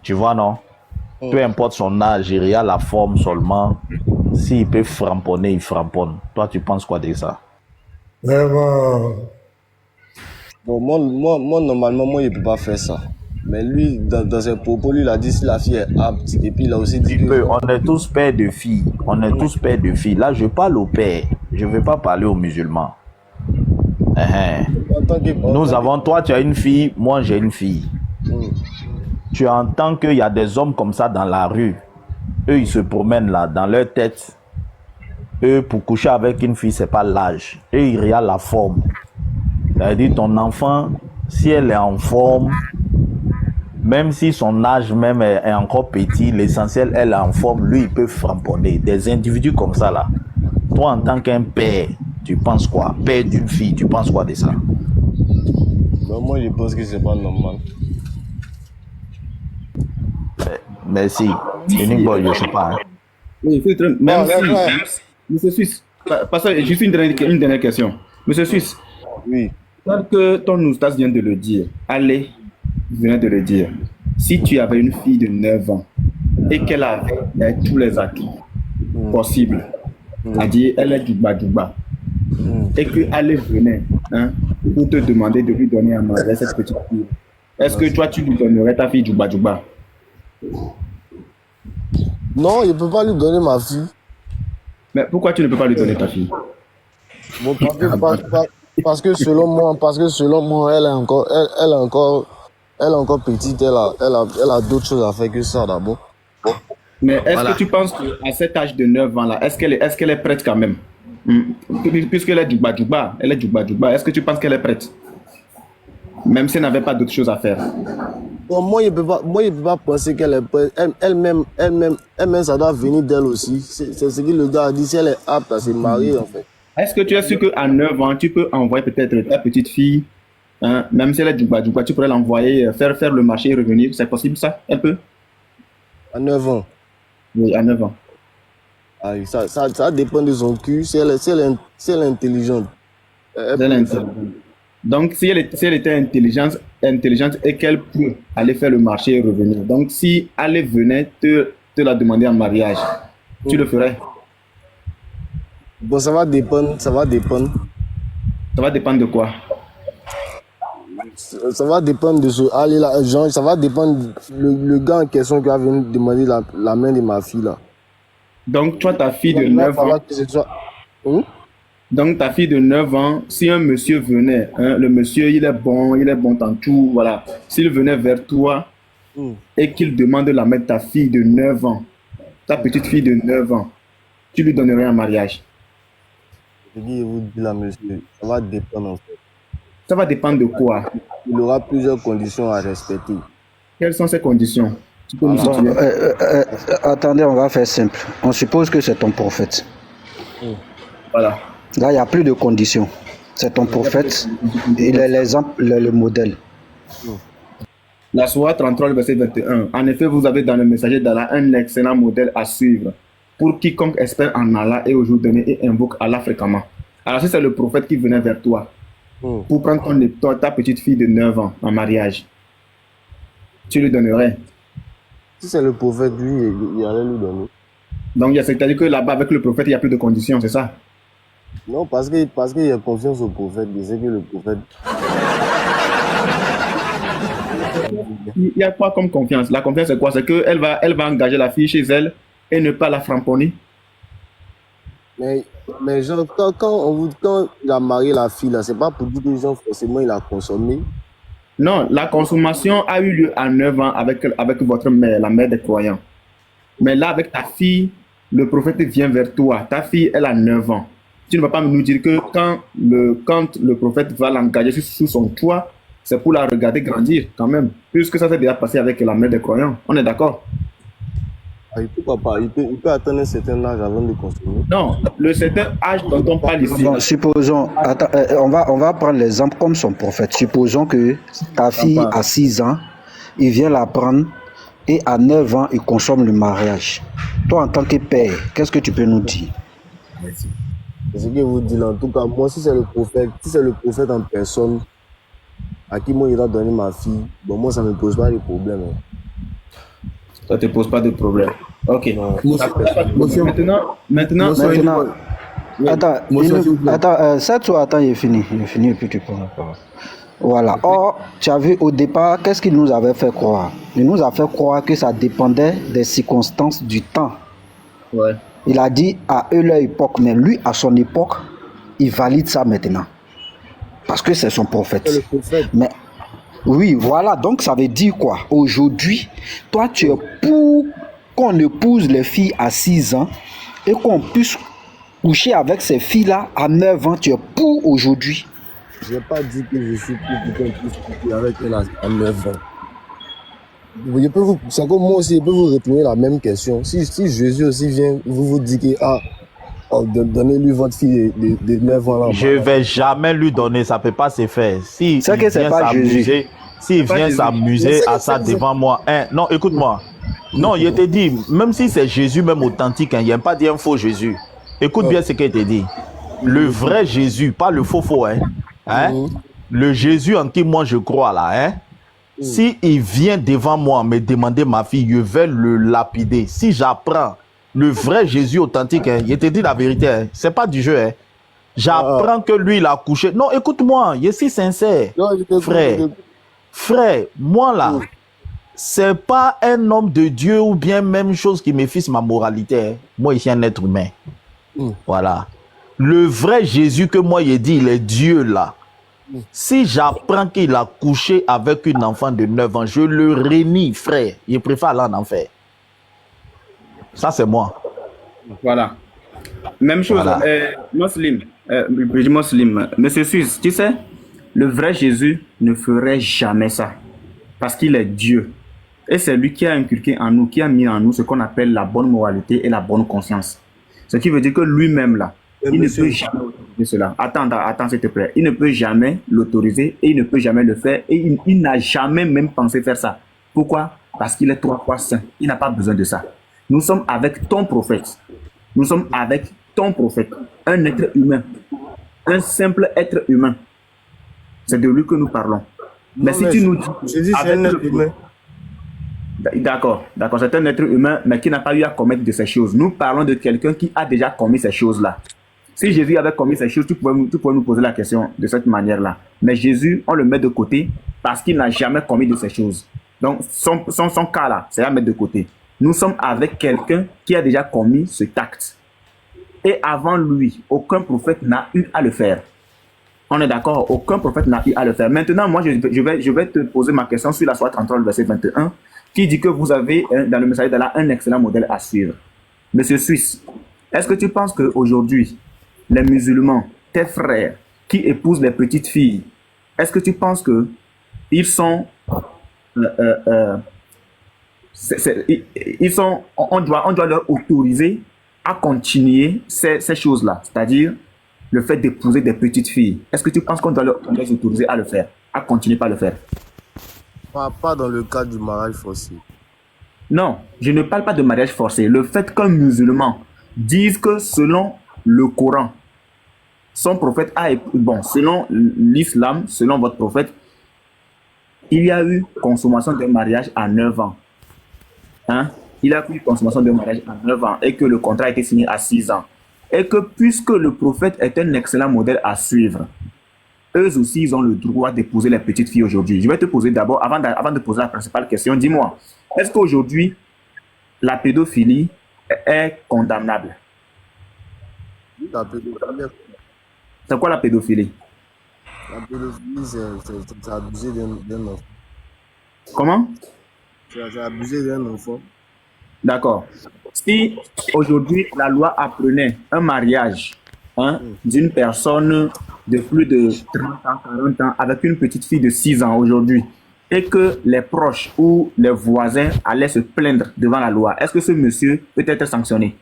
Tu vois, non? Peu importe son âge, il regarde la forme seulement. S'il peut framponner, il framponne. Toi, tu penses quoi de ça? Vraiment. bon, moi, normalement, moi, je ne peux pas faire ça. Mais lui, dans ses propos, lui, il a dit si la fille est apte. Et puis, il a aussi dit que... On est tous pères de filles. On est tous pères de filles. Là, je parle aux pères. Je ne vais pas parler aux musulmans. Nous avons, toi, tu as une fille, moi, j'ai une fille. Tu entends qu'il y a des hommes comme ça dans la rue. Eux, ils se promènent là, dans leur tête. Eux, pour coucher avec une fille, c'est pas l'âge. Eux, ils regardent la forme. C'est-à-dire, ton enfant, si elle est en forme, même si son âge même est encore petit, l'essentiel, elle est en forme, lui, il peut framponner. Des individus comme ça, là. Toi, en tant qu'un père, tu penses quoi? Père d'une fille, tu penses quoi de ça? Ben, moi, je pense que c'est pas normal. Merci. Unique boy, je sais pas. Hein. Oui, même si, Monsieur Suisse, parce que juste une dernière question. Monsieur Suisse, Oui. tel que ton oustaz vient de le dire, allez, vient de le dire, si tu avais une fille de 9 ans et qu'elle avait tous les atouts possibles, c'est-à-dire elle est du bas, et qu'elle venait pour te demander de lui donner à manger cette petite fille, est-ce que toi tu lui donnerais ta fille du bas? Non, je ne peux pas lui donner ma fille. Mais pourquoi tu ne peux pas lui donner ta fille? Bon, parce que selon moi, elle est encore petite, elle a d'autres choses à faire que ça d'abord. Mais est-ce que tu penses qu'à cet âge de 9 ans là, est-ce qu'elle est prête quand même? Puisqu'elle est du bas, est-ce que tu penses qu'elle est prête? Même si elle n'avait pas d'autres choses à faire. Bon, moi, je peux pas penser qu'elle est prête. Elle-même, ça doit venir d'elle aussi. C'est ce que le gars a dit, si elle est apte à se marier, en fait. Est-ce que tu es sûr qu'à 9 ans, tu peux envoyer peut-être ta petite fille, même si elle est du bas, tu pourrais l'envoyer faire le marché et revenir? C'est possible ça? Elle peut? À 9 ans. Oui, à 9 ans. Ah, ça dépend de son cul, si elle est intelligente. Donc, si elle était intelligente et qu'elle peut aller faire le marché et revenir. Donc, si elle venait te la demander en mariage, tu le ferais? Bon, ça va dépendre. Ça va dépendre de quoi? Ça va dépendre de ce là, genre, ça va dépendre le gars en question qui va venir demander la main de ma fille là. Donc, toi, ta fille de 9 ans. Donc, ta fille de 9 ans, si un monsieur venait, le monsieur, il est bon dans tout, voilà. S'il venait vers toi et qu'il demande la main de ta fille de 9 ans, ta petite fille de 9 ans, tu lui donnerais un mariage? Je vous dis là, monsieur, ça va dépendre en fait. Ça va dépendre de quoi? Il aura plusieurs conditions à respecter. Quelles sont ces conditions? Tu peux nous Voilà. Bon, situer. attendez, on va faire simple. On suppose que c'est ton prophète. Voilà. Là, il n'y a plus de conditions. C'est ton prophète. Il est l'exemple, le modèle. La Sourate 33, le verset 21. En effet, vous avez dans le messager d'Allah un excellent modèle à suivre pour quiconque espère en Allah et au jour dernier et invoque Allah fréquemment. Alors, si c'est le prophète qui venait vers toi pour prendre ta petite fille de 9 ans en mariage, tu lui donnerais. Si c'est le prophète, lui, il allait lui donner. Donc, c'est-à-dire que là-bas, avec le prophète, il n'y a plus de conditions, c'est ça? Non, parce qu'il a confiance au prophète. Il sait que le prophète. Il y a quoi comme confiance? La confiance, c'est quoi? C'est qu'elle elle va engager la fille chez elle et ne pas la framponner. Mais genre, quand il a marié la fille, là, c'est pas pour dire que genre, forcément, il a consommé. Non, la consommation a eu lieu à 9 ans avec votre mère, la mère des croyants. Mais là, avec ta fille, le prophète vient vers toi. Ta fille, elle a 9 ans. Tu ne vas pas nous dire que quand le prophète va l'engager sous son toit, c'est pour la regarder grandir quand même. Puisque ça s'est déjà passé avec la mère des croyants. On est d'accord? Ah, pourquoi pas? Il peut atteindre un certain âge avant de consommer. Non, le certain âge dont on parle ici. Bon, supposons, attends, on va prendre l'exemple comme son prophète. Supposons que ta fille a 6 ans, il vient la prendre et à 9 ans, il consomme le mariage. Toi, en tant que père, qu'est-ce que tu peux nous dire? C'est ce que vous dites là. En tout cas, moi, si c'est le prophète en personne, à qui moi il a donné ma fille, bon, moi, ça ne me pose pas de problème. Hein. Ça ne te pose pas de problème. Ok. Non. Maintenant, Attends, cette fois, attends, il est fini et puis tu prends la parole. Voilà. Or, tu as vu au départ, qu'est-ce qu'il nous avait fait croire? Il nous a fait croire que ça dépendait des circonstances du temps. Ouais. Il a dit à eux leur époque, mais lui, à son époque, il valide ça maintenant. Parce que c'est son prophète. C'est le prophète. Mais oui, voilà. Donc, ça veut dire quoi? Aujourd'hui, toi, tu es pour qu'on épouse les filles à 6 ans et qu'on puisse coucher avec ces filles-là à 9 ans. Tu es pour aujourd'hui. Je n'ai pas dit que je suis pour qu'on puisse coucher avec elle à 9 ans. C'est comme moi aussi, je peux vous retourner la même question. Si Jésus aussi vient, vous dites que donnez-lui votre fille de 9 ans là. Je ne vais jamais lui donner, ça ne peut pas se faire. Si C'est que c'est pas Jésus. S'il vient s'amuser à ça devant moi, hein, non, écoute-moi. Non, je te dis, même si c'est Jésus, même authentique, hein, il n'y a pas dit un faux Jésus. Écoute bien ce qu'il te dit. Le vrai Jésus, pas le faux, hein. Le Jésus en qui moi je crois là, hein. Si il vient devant moi me demander ma fille, je vais le lapider. Si j'apprends le vrai Jésus authentique, hein, je te dis la vérité, hein, c'est pas du jeu. Hein. J'apprends que lui, il a couché. Non, écoute-moi, je suis sincère. Non, Frère, moi là, c'est pas un homme de Dieu ou bien même chose qui me fixe ma moralité. Hein. Moi, je suis un être humain. Voilà. Le vrai Jésus que moi, j'ai dit, il est Dieu là. Si j'apprends qu'il a couché avec une enfant de 9 ans, je le réunis, frère. Je préfère aller en enfer. Ça, c'est moi. Voilà. Même chose, Voilà. Muslim. Monsieur Suisse, tu sais, le vrai Jésus ne ferait jamais ça. Parce qu'il est Dieu. Et c'est lui qui a inculqué en nous, qui a mis en nous ce qu'on appelle la bonne moralité et la bonne conscience. Ce qui veut dire que lui-même, là, il ne peut jamais autoriser cela. Attends, s'il te plaît. Il ne peut jamais l'autoriser et il ne peut jamais le faire. Et il n'a jamais même pensé faire ça. Pourquoi? Parce qu'il est 3 fois saint. Il n'a pas besoin de ça. Nous sommes avec ton prophète. Nous sommes avec ton prophète. Un être humain. Un simple être humain. C'est de lui que nous parlons. Mais si tu nous dis... Je dis c'est un être humain. D'accord, c'est un être humain, mais qui n'a pas eu à commettre de ces choses. Nous parlons de quelqu'un qui a déjà commis ces choses-là. Si Jésus avait commis ces choses, tu pourrais nous poser la question de cette manière-là. Mais Jésus, on le met de côté parce qu'il n'a jamais commis de ces choses. Donc, son cas-là, c'est à mettre de côté. Nous sommes avec quelqu'un qui a déjà commis cet acte. Et avant lui, aucun prophète n'a eu à le faire. On est d'accord, aucun prophète n'a eu à le faire. Maintenant, moi, je vais te poser ma question sur la Sourate 33, verset 21, qui dit que vous avez, dans le message d'Allah, un excellent modèle à suivre. Monsieur Suisse, est-ce que tu penses qu'aujourd'hui, les musulmans, tes frères, qui épousent les petites filles, est-ce que tu penses qu'ils sont On doit leur autoriser à continuer ces choses-là, c'est-à-dire le fait d'épouser des petites filles. Est-ce que tu penses qu'on doit les autoriser à le faire, à continuer par le faire? Pas dans le cadre du mariage forcé. Non, je ne parle pas de mariage forcé. Le fait qu'un musulman dise que selon le Coran, son prophète selon l'islam, selon votre prophète, il y a eu consommation d'un mariage à 9 ans. Hein? Il y a eu consommation d'un mariage à 9 ans et que le contrat a été signé à 6 ans. Et que puisque le prophète est un excellent modèle à suivre, eux aussi, ils ont le droit d'épouser les petites filles aujourd'hui. Je vais te poser d'abord, avant de poser la principale question, dis-moi, est-ce qu'aujourd'hui, la pédophilie est condamnable? La pédophilie, C'est quoi la pédophilie? c'est abuser d'un enfant. Comment? C'est abuser d'un enfant. D'accord. Si aujourd'hui la loi apprenait un mariage d'une personne de plus de 30 ans, 40 ans avec une petite fille de 6 ans aujourd'hui et que les proches ou les voisins allaient se plaindre devant la loi, est-ce que ce monsieur peut être sanctionné?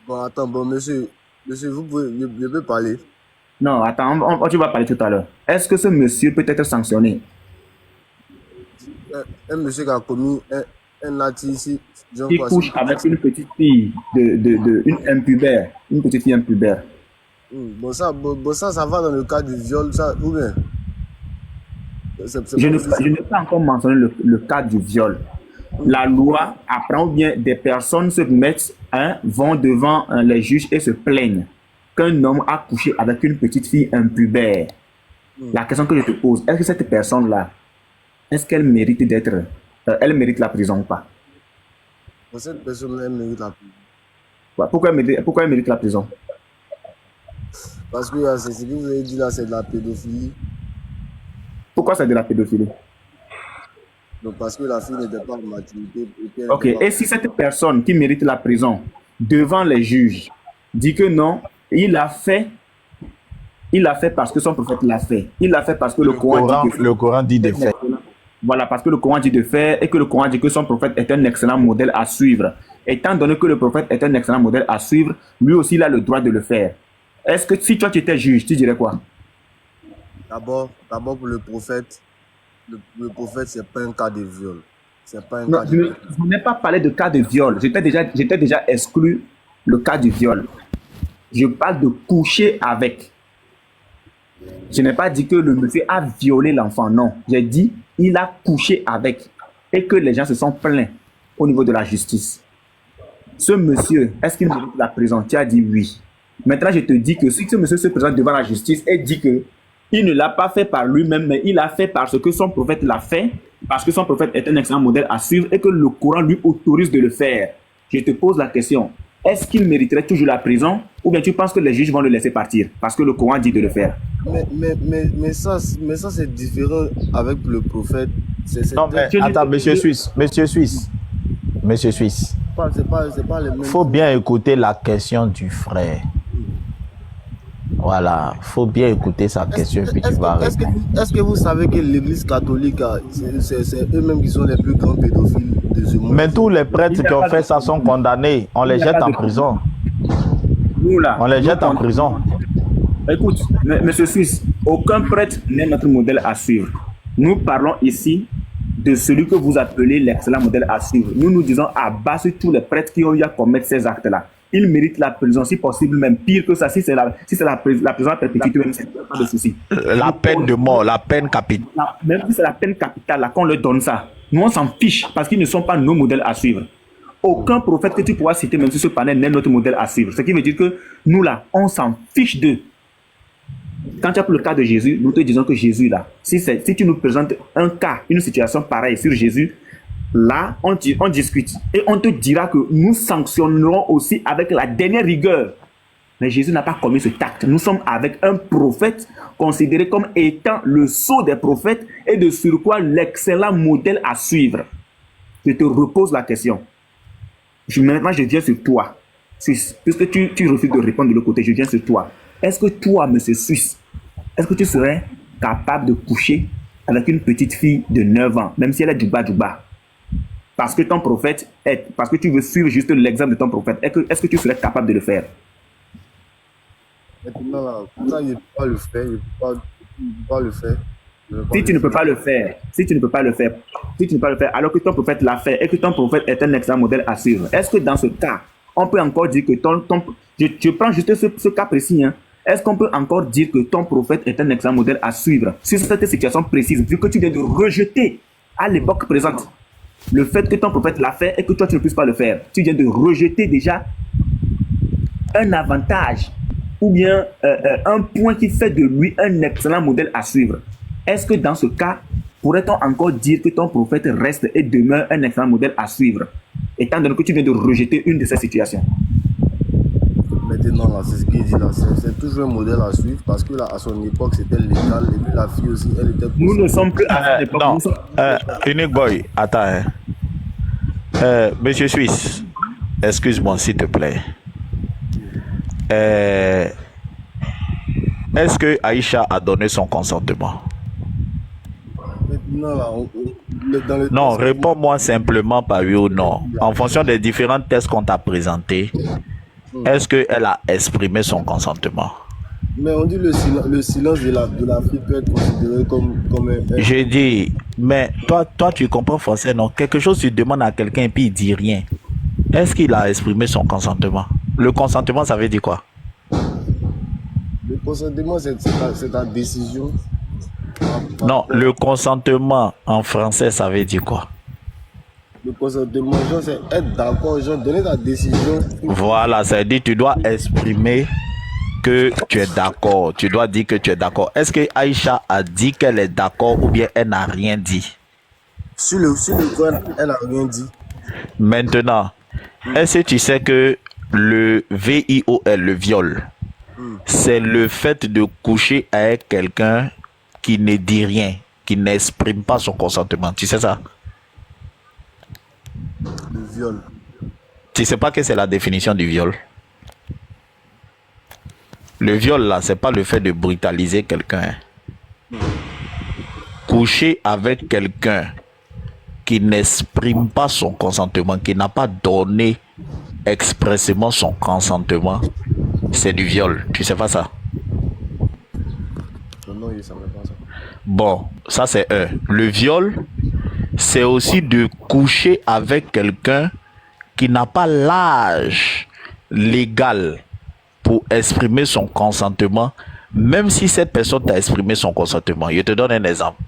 Bon, attends, monsieur, vous pouvez, je peux parler. Non, attends, tu vas parler tout à l'heure. Est-ce que ce monsieur peut être sanctionné? Un monsieur qui a commis un acte ici, qui couche avec une petite fille une impubère, une petite fille impubère. Bon, ça va dans le cas du viol, ça, ou bien? Je n'ai pas encore mentionné le cas du viol. La loi apprend, ou bien des personnes se mettent, vont devant les juges et se plaignent qu'un homme a couché avec une petite fille impubère. La question que je te pose, est-ce que cette personne-là, est-ce qu'elle mérite elle mérite la prison ou pas? Pour cette personne-là, elle mérite la prison. Ouais, pourquoi elle mérite la prison? Parce que c'est ce que vous avez dit là, c'est de la pédophilie. Pourquoi c'est de la pédophilie? Donc parce que la fille n'était pas en maturité. Ok, et si cette personne qui mérite la prison, devant les juges, dit que non, il l'a fait parce que son prophète l'a fait. Il l'a fait parce que le Coran dit de faire. Voilà, parce que le Coran dit de faire et que le Coran dit que son prophète est un excellent modèle à suivre. Étant donné que le prophète est un excellent modèle à suivre, lui aussi il a le droit de le faire. Est-ce que si toi tu étais juge, tu dirais quoi? D'abord pour le prophète, c'est pas un cas de viol. C'est pas un Non, cas de viol. je n'ai pas parlé de cas de viol. J'étais déjà exclu le cas du viol. Je parle de coucher avec. Je n'ai pas dit que le monsieur a violé l'enfant, non. J'ai dit il a couché avec et que les gens se sont plaints au niveau de la justice. Ce monsieur, est-ce qu'il mérite la prison? Tu as dit oui. Maintenant, je te dis que si ce monsieur se présente devant la justice et dit que il ne l'a pas fait par lui-même, mais il l'a fait parce que son prophète l'a fait, parce que son prophète est un excellent modèle à suivre et que le Coran lui autorise de le faire. Je te pose la question. Est-ce qu'il mériterait toujours la prison ou bien tu penses que les juges vont le laisser partir parce que le Coran dit de le faire? Mais ça c'est différent avec le prophète. Non, mais attends, monsieur Suisse. C'est pas les mêmes. Faut bien écouter la question du frère. Voilà, faut bien écouter sa question puis tu vas répondre. Est-ce que vous savez que l'Église catholique, c'est eux-mêmes qui sont les plus grands pédophiles de ce monde? Mais tous les prêtres qui ont fait ça sont condamnés. On les jette en prison. On les jette en prison. Écoute, monsieur Suisse, aucun prêtre n'est notre modèle à suivre. Nous parlons ici de celui que vous appelez l'excellent modèle à suivre. Nous disons à bas sur tous les prêtres qui ont eu à commettre ces actes-là. Ils méritent la prison, si possible, même pire que ça. Si c'est la prison à perpétuité, même c'est pas de souci. La peine de mort, la peine capitale. Même si c'est la peine capitale, là, qu'on leur donne ça. Nous, on s'en fiche parce qu'ils ne sont pas nos modèles à suivre. Aucun prophète que tu pourras citer, même si ce panel n'est notre modèle à suivre. Ce qui veut dire que nous, là, on s'en fiche d'eux. Quand tu as pris le cas de Jésus, nous te disons que Jésus, là, si tu nous présentes un cas, une situation pareille sur Jésus, là, on discute. Et on te dira que nous sanctionnerons aussi avec la dernière rigueur. Mais Jésus n'a pas commis ce acte. Nous sommes avec un prophète considéré comme étant le sceau des prophètes et de surcroît l'excellent modèle à suivre. Je te repose la question. Maintenant, je viens sur toi. Suisse, puisque tu refuses de répondre de l'autre côté, je viens sur toi. Est-ce que toi, monsieur Suisse, est-ce que tu serais capable de coucher avec une petite fille de 9 ans, même si elle est du bas? parce que ton prophète est, parce que tu veux suivre juste l'exemple de ton prophète, est-ce que tu serais capable de le faire? Maintenant, là, comme ça, il ne peut pas le faire. Il ne peut pas le faire. Si tu ne peux pas le faire, si tu ne peux pas le faire, si tu ne peux pas le faire, alors que ton prophète l'a fait et que ton prophète est un excellent modèle à suivre, est-ce que dans ce cas, on peut encore dire que je prends juste ce cas précis, hein, est-ce qu'on peut encore dire que ton prophète est un excellent modèle à suivre sur cette situation précise, vu que tu viens de rejeter à l'époque présente le fait que ton prophète l'a fait et que toi tu ne puisses pas le faire? Tu viens de rejeter déjà un avantage ou bien un point qui fait de lui un excellent modèle à suivre. Est-ce que dans ce cas, pourrait-on encore dire que ton prophète reste et demeure un excellent modèle à suivre, étant donné que tu viens de rejeter une de ces situations? Maintenant, là, c'est ce qu'il dit là. C'est toujours un modèle à suivre parce que là, à son époque, c'était légal. Et puis la fille aussi, elle était... Nous ne sommes plus à cette époque. Non, Unique Boy, attends. Monsieur Suisse, excuse-moi s'il te plaît. Est-ce que Aïcha a donné son consentement? Maintenant, là, non, réponds-moi simplement par oui ou non. En fonction des différents tests qu'on t'a présentés, est-ce qu'elle a exprimé son consentement? Mais on dit le silence de la fille peut être considéré comme un... J'ai dit, mais toi tu comprends français, non? Quelque chose, tu demandes à quelqu'un et puis il dit rien. Est-ce qu'il a exprimé son consentement? Le consentement, ça veut dire quoi? Le consentement, c'est ta décision. Non, le consentement en français, ça veut dire quoi? Le consentement, genre, c'est être d'accord, genre, donner ta décision. Voilà, ça veut dire que tu dois exprimer que tu es d'accord. Tu dois dire que tu es d'accord. Est-ce que Aïcha a dit qu'elle est d'accord ou bien elle n'a rien dit? Sur le point, elle n'a rien dit. Maintenant, est-ce que tu sais que le VIOL, le viol, c'est le fait de coucher avec quelqu'un qui ne dit rien, qui n'exprime pas son consentement? Tu sais ça? Le viol. Tu sais pas que c'est la définition du viol? Le viol là, c'est pas le fait de brutaliser quelqu'un. Coucher avec quelqu'un qui n'exprime pas son consentement, qui n'a pas donné expressément son consentement, c'est du viol. Tu sais pas ça? Non, il ne savait pas ça. Bon, ça c'est un. Le viol, c'est aussi de coucher avec quelqu'un qui n'a pas l'âge légal pour exprimer son consentement, même si cette personne t'a exprimé son consentement. Je te donne un exemple.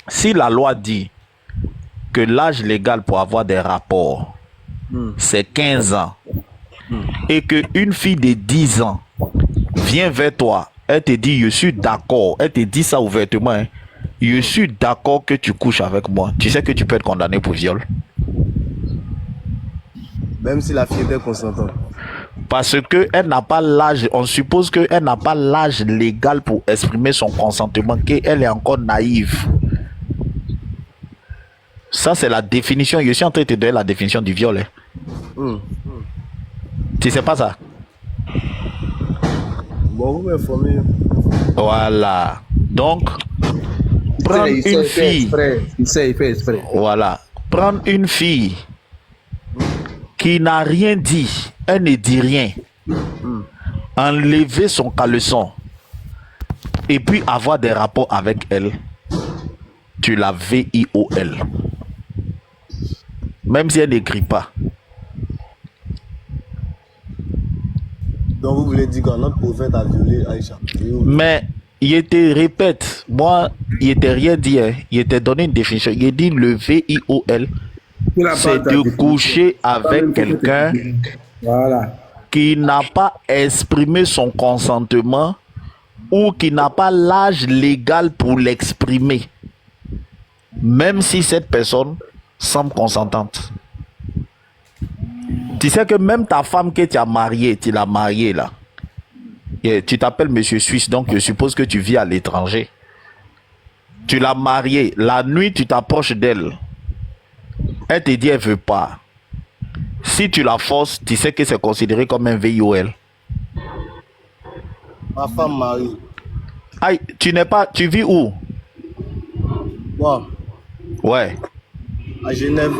Si la loi dit que l'âge légal pour avoir des rapports, c'est 15 ans, et qu'une fille de 10 ans vient vers toi, elle te dit, je suis d'accord, elle te dit ça ouvertement, hein, je suis d'accord que tu couches avec moi, tu sais que tu peux être condamné pour viol. Même si la fille était consentante. Parce qu'elle n'a pas l'âge, on suppose qu'elle n'a pas l'âge légal pour exprimer son consentement, qu'elle est encore naïve. Ça, c'est la définition. Je suis en train de te donner la définition du viol. Hein. Tu sais pas ça? Bon, vous m'informez. Voilà. Donc, prendre une fille. Il fait exprès. Voilà. Prendre une fille qui n'a rien dit, elle ne dit rien, enlever son caleçon et puis avoir des rapports avec elle, tu la VIOL. Même si elle n'écrit pas. Donc vous voulez dire que notre prophète a violé Aïcha? Mais il te répète, moi, il te rien dit, hein. Il te donné une définition. Il dit le VIOL, c'est de coucher avec quelqu'un qui n'a pas exprimé son consentement ou qui n'a pas l'âge légal pour l'exprimer, même si cette personne semble consentante. Tu sais que même ta femme que tu as mariée, tu l'as mariée là, et tu t'appelles Monsieur Suisse, donc je suppose que tu vis à l'étranger. Tu l'as mariée, la nuit tu t'approches d'elle, elle te dit elle veut pas. Si tu la forces, tu sais que c'est considéré comme un VIOL. Ma femme mariée. Aïe, tu n'es pas, tu vis où? Moi. Ouais. à Genève.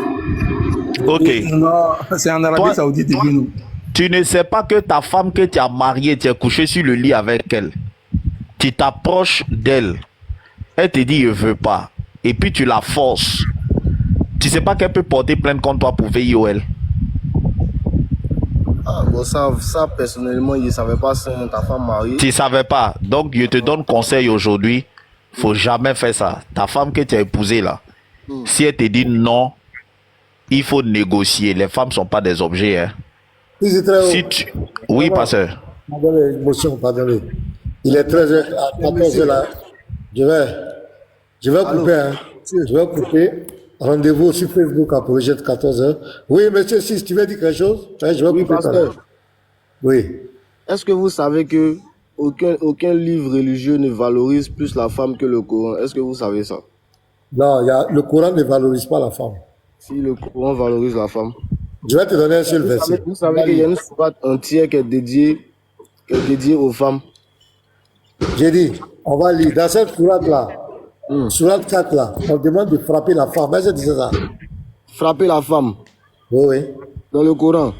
Ok. Non, c'est en Arabie Toi- Saoudite depuis nous. Tu ne sais pas que ta femme que tu as mariée, tu es couché sur le lit avec elle. Tu t'approches d'elle. Elle te dit, je veux pas. Et puis tu la forces. Tu sais pas qu'elle peut porter plainte contre toi pour VIOL. Ah, bon, ça, personnellement, je ne savais pas si ta femme mariée. Tu savais pas. Donc, je te donne conseil aujourd'hui. Faut jamais faire ça. Ta femme que tu as épousée là, si elle te dit non, il faut négocier. Les femmes sont pas des objets. Hein. Il est très haut. Si tu... Oui, pasteur. Pardonnez l'émotion, pardonnez. Il est 13h, à 14h là. Je vais couper, hein. Je vais couper. Rendez-vous sur Facebook à projet de 14h. Oui, monsieur, si tu veux dire quelque chose, hein, je vais Oui, couper. pasteur. Oui. Est-ce que vous savez que aucun livre religieux ne valorise plus la femme que le Coran? Est-ce que vous savez ça? Non, le Coran ne valorise pas la femme. Si le Coran valorise la femme. Je vais te donner un seul verset. Vous savez qu'il y a une sourate entière qui est dédiée aux femmes. J'ai dit, on va lire. Dans cette sourate-là, sourate 4 là, on demande de frapper la femme. Est-ce que tu sais ça? Frapper la femme Oui, oui. dans le Coran?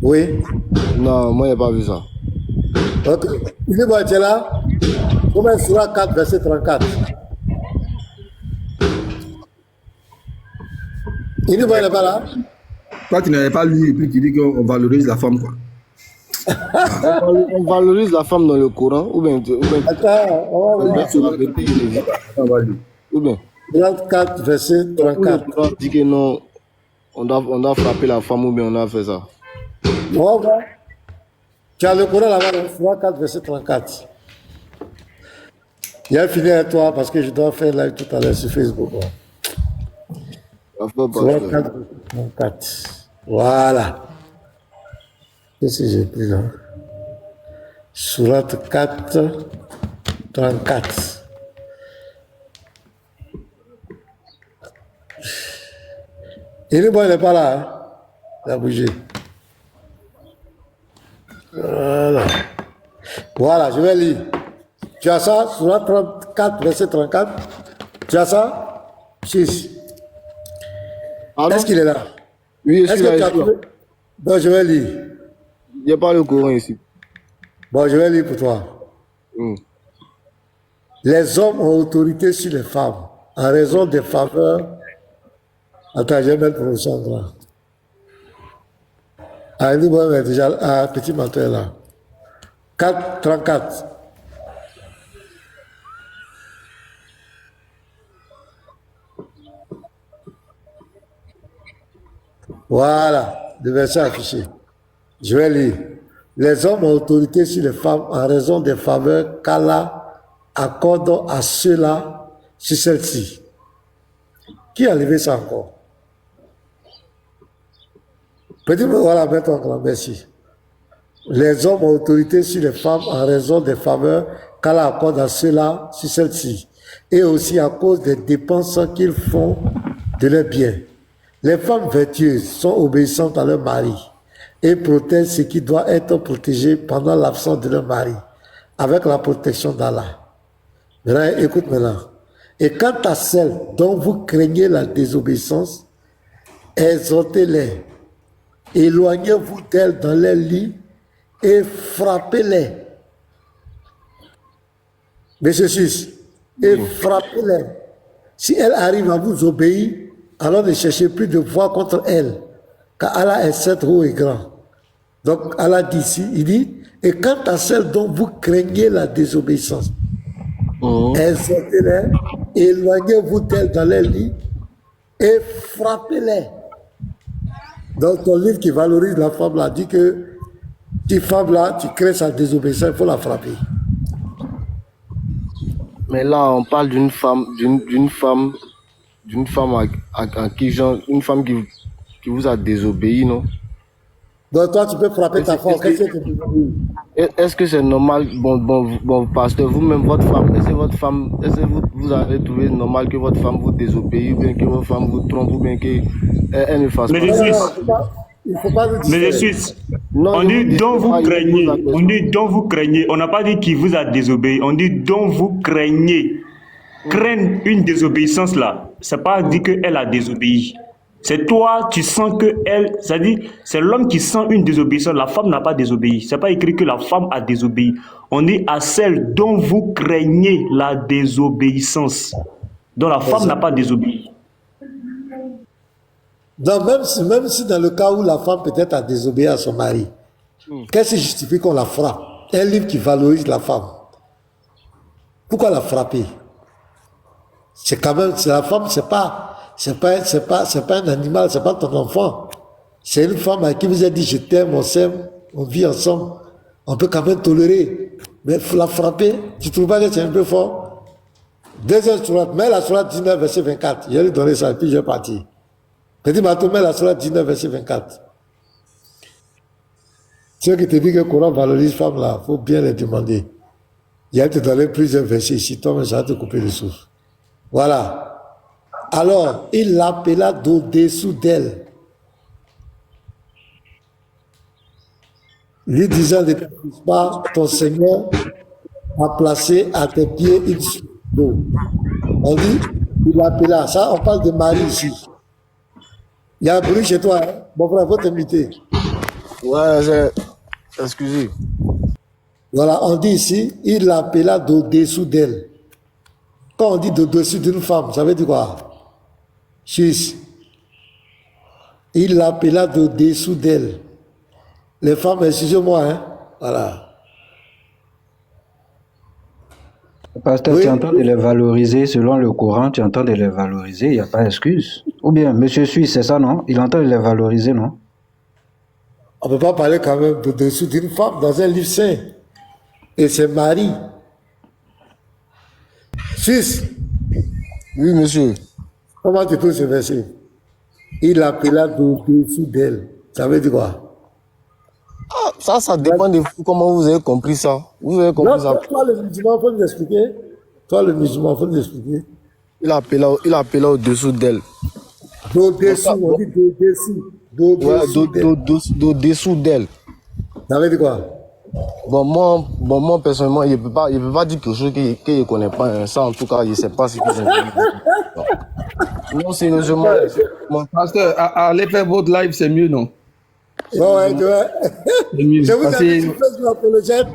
Oui. Non, moi, je n'ai pas vu ça. Ok. Il est bon, tu es là? Comment sourate 4, verset 34? Il est bon, il n'est pas là? Toi, tu n'avais pas lu et puis tu dis qu'on valorise la femme, quoi. On valorise la femme dans le Coran ou bien Attends, on va voir. ou bien Sourate 4, verset ou le 34. Coran dit que non, on doit frapper la femme ou bien on a fait ça. On va voir. Tu as le Coran là-bas, sourate 4, verset 34. Il a fini avec toi parce que je dois faire live tout à l'heure sur Facebook. Sourate 4, verset 34. Voilà. Qu'est-ce que j'ai pris là? Sourate 4, 34. Il est bon, il n'est pas là. Hein? Il a bougé. Voilà. Voilà, je vais lire. Tu as ça? Sourate 34, verset 34. Tu as ça? 6. Pardon? Est-ce qu'il est là? Oui, je Est-ce suis que tu là. as trouvé? Donc, je vais lire. Il n'y a pas le Coran ici. Bon, je vais lire pour toi. Les hommes ont autorité sur les femmes en raison des faveurs. Attends, j'ai même le professeur là. Ah, il dit, bon, mais déjà, petit manteau est là. 4, 34. Voilà, le verset affiché. Je vais lire. Les hommes ont autorité sur les femmes en raison des faveurs qu'Allah accorde à ceux-là sur celle-ci. Qui a levé ça encore? Petit peu, voilà, maintenant encore, merci. Les hommes ont autorité sur les femmes en raison des faveurs qu'Allah accorde à ceux-là sur celle-ci, et aussi à cause des dépenses qu'ils font de leurs biens. Les femmes vertueuses sont obéissantes à leur mari et protègent ce qui doit être protégé pendant l'absence de leur mari, avec la protection d'Allah. Maintenant, écoute maintenant. Et quant à celles dont vous craignez la désobéissance, exhortez-les, éloignez-vous d'elles dans les lits et frappez-les. Monsieur Suisse, et frappez-les. Si elles arrivent à vous obéir, alors ne cherchez plus de voix contre elles, car Allah est certes haut et grand. Donc Allah dit ici, il dit, et quant à celles dont vous craignez la désobéissance, exhortez-les, éloignez-vous d'elles dans les lits et frappez-les. Dans ton livre qui valorise la femme là, dit que cette femme-là, tu crées sa désobéissance, il faut la frapper. Mais là, on parle d'une femme, à qui genre, une femme qui vous a désobéi, non? Donc toi, tu peux frapper ta femme. Qu'est-ce que tu peux dire? Est-ce que c'est normal, bon, pasteur, vous-même, votre femme, est-ce que vous avez trouvé normal que votre femme vous désobéisse, ou bien que votre femme vous trompe, ou bien qu'elle ne fasse Mais pas? je suis. Il ne faut pas le Mais dire. je suis. Non, On je dit vous dont dis vous pas, craignez. je vous pose la On dit dont vous craignez. On n'a pas dit qui vous a désobéi. On dit dont vous craignez. Craindre une désobéissance là. c'est pas dit qu'elle a désobéi. C'est toi, tu sens que elle, c'est-à-dire, c'est l'homme qui sent une désobéissance. La femme n'a pas désobéi. C'est pas écrit que la femme a désobéi. On dit à celle dont vous craignez la désobéissance. Donc la femme n'a pas désobéi. Donc même si dans le cas où la femme peut-être a désobéi à son mari, qu'est-ce qui justifie qu'on la frappe? Un livre qui valorise la femme. Pourquoi la frapper? C'est quand même, c'est la femme, c'est pas un animal, c'est pas ton enfant. C'est une femme à qui vous a dit je t'aime, on s'aime, on vit ensemble. On peut quand même tolérer. Mais la frapper, tu trouves pas que c'est un peu fort? Deuxième sourate, mets la sourate 19, verset 24. Je vais lui donner ça et puis je vais partir. Petit bateau, mets la sourate 19, verset 24. Ceux qui te disent que le Coran valorise les femmes là, il faut bien les demander. Il y a te donner plusieurs versets ici, toi-même ça va te couper le souffle. Voilà. Alors, il l'appela d'au-dessous d'elle, lui disant, ne t'appelle pas, ton Seigneur a placé à tes pieds une source d'eau. On dit, il l'appela. Ça, on parle de Marie ici. Il y a un bruit chez toi, hein? Mon frère, il faut t'inviter. Ouais, excusez. Voilà, on dit ici, il l'appela d'au-dessous d'elle. Quand on dit d'au-dessus d'une femme, ça veut dire quoi? Six. Il l'appela d'au-dessous d'elle. Les femmes, excusez-moi, hein? Voilà. Pasteur, Oui. tu entends de les valoriser selon le Coran, tu entends de les valoriser, il n'y a pas d'excuse. Ou bien, Monsieur Suisse, c'est ça, non? Il entend de les valoriser, non? On ne peut pas parler quand même d'au-dessous d'une femme dans un livre saint. Et c'est Marie. Fils, Oui, monsieur. comment tu trouves ce verset? Il l'appela d'au-dessous d'elle. Ça veut dire quoi? Ah, ça dépend de vous, comment vous avez compris ça. Vous avez compris Non, ça. toi, le musulman, il faut nous expliquer. Toi, le musulman, il faut nous expliquer. Il appela au-dessous d'elle. D'au-dessous, on dit d'au-dessous. Ouais, D'au-dessous d'elle. d'au-dessous d'elle. Ça veut dire quoi? Bon, moi, personnellement, il peut pas dire quelque chose qu'il ne connaît pas. Hein. Ça, en tout cas, il ne sait pas ce que j'ai dit. Non, sérieusement. Mon pasteur, allez faire votre live, c'est mieux, non? Ouais, tu vois. C'est mieux. Je vous Parce ai dit, que tu fais une apologète.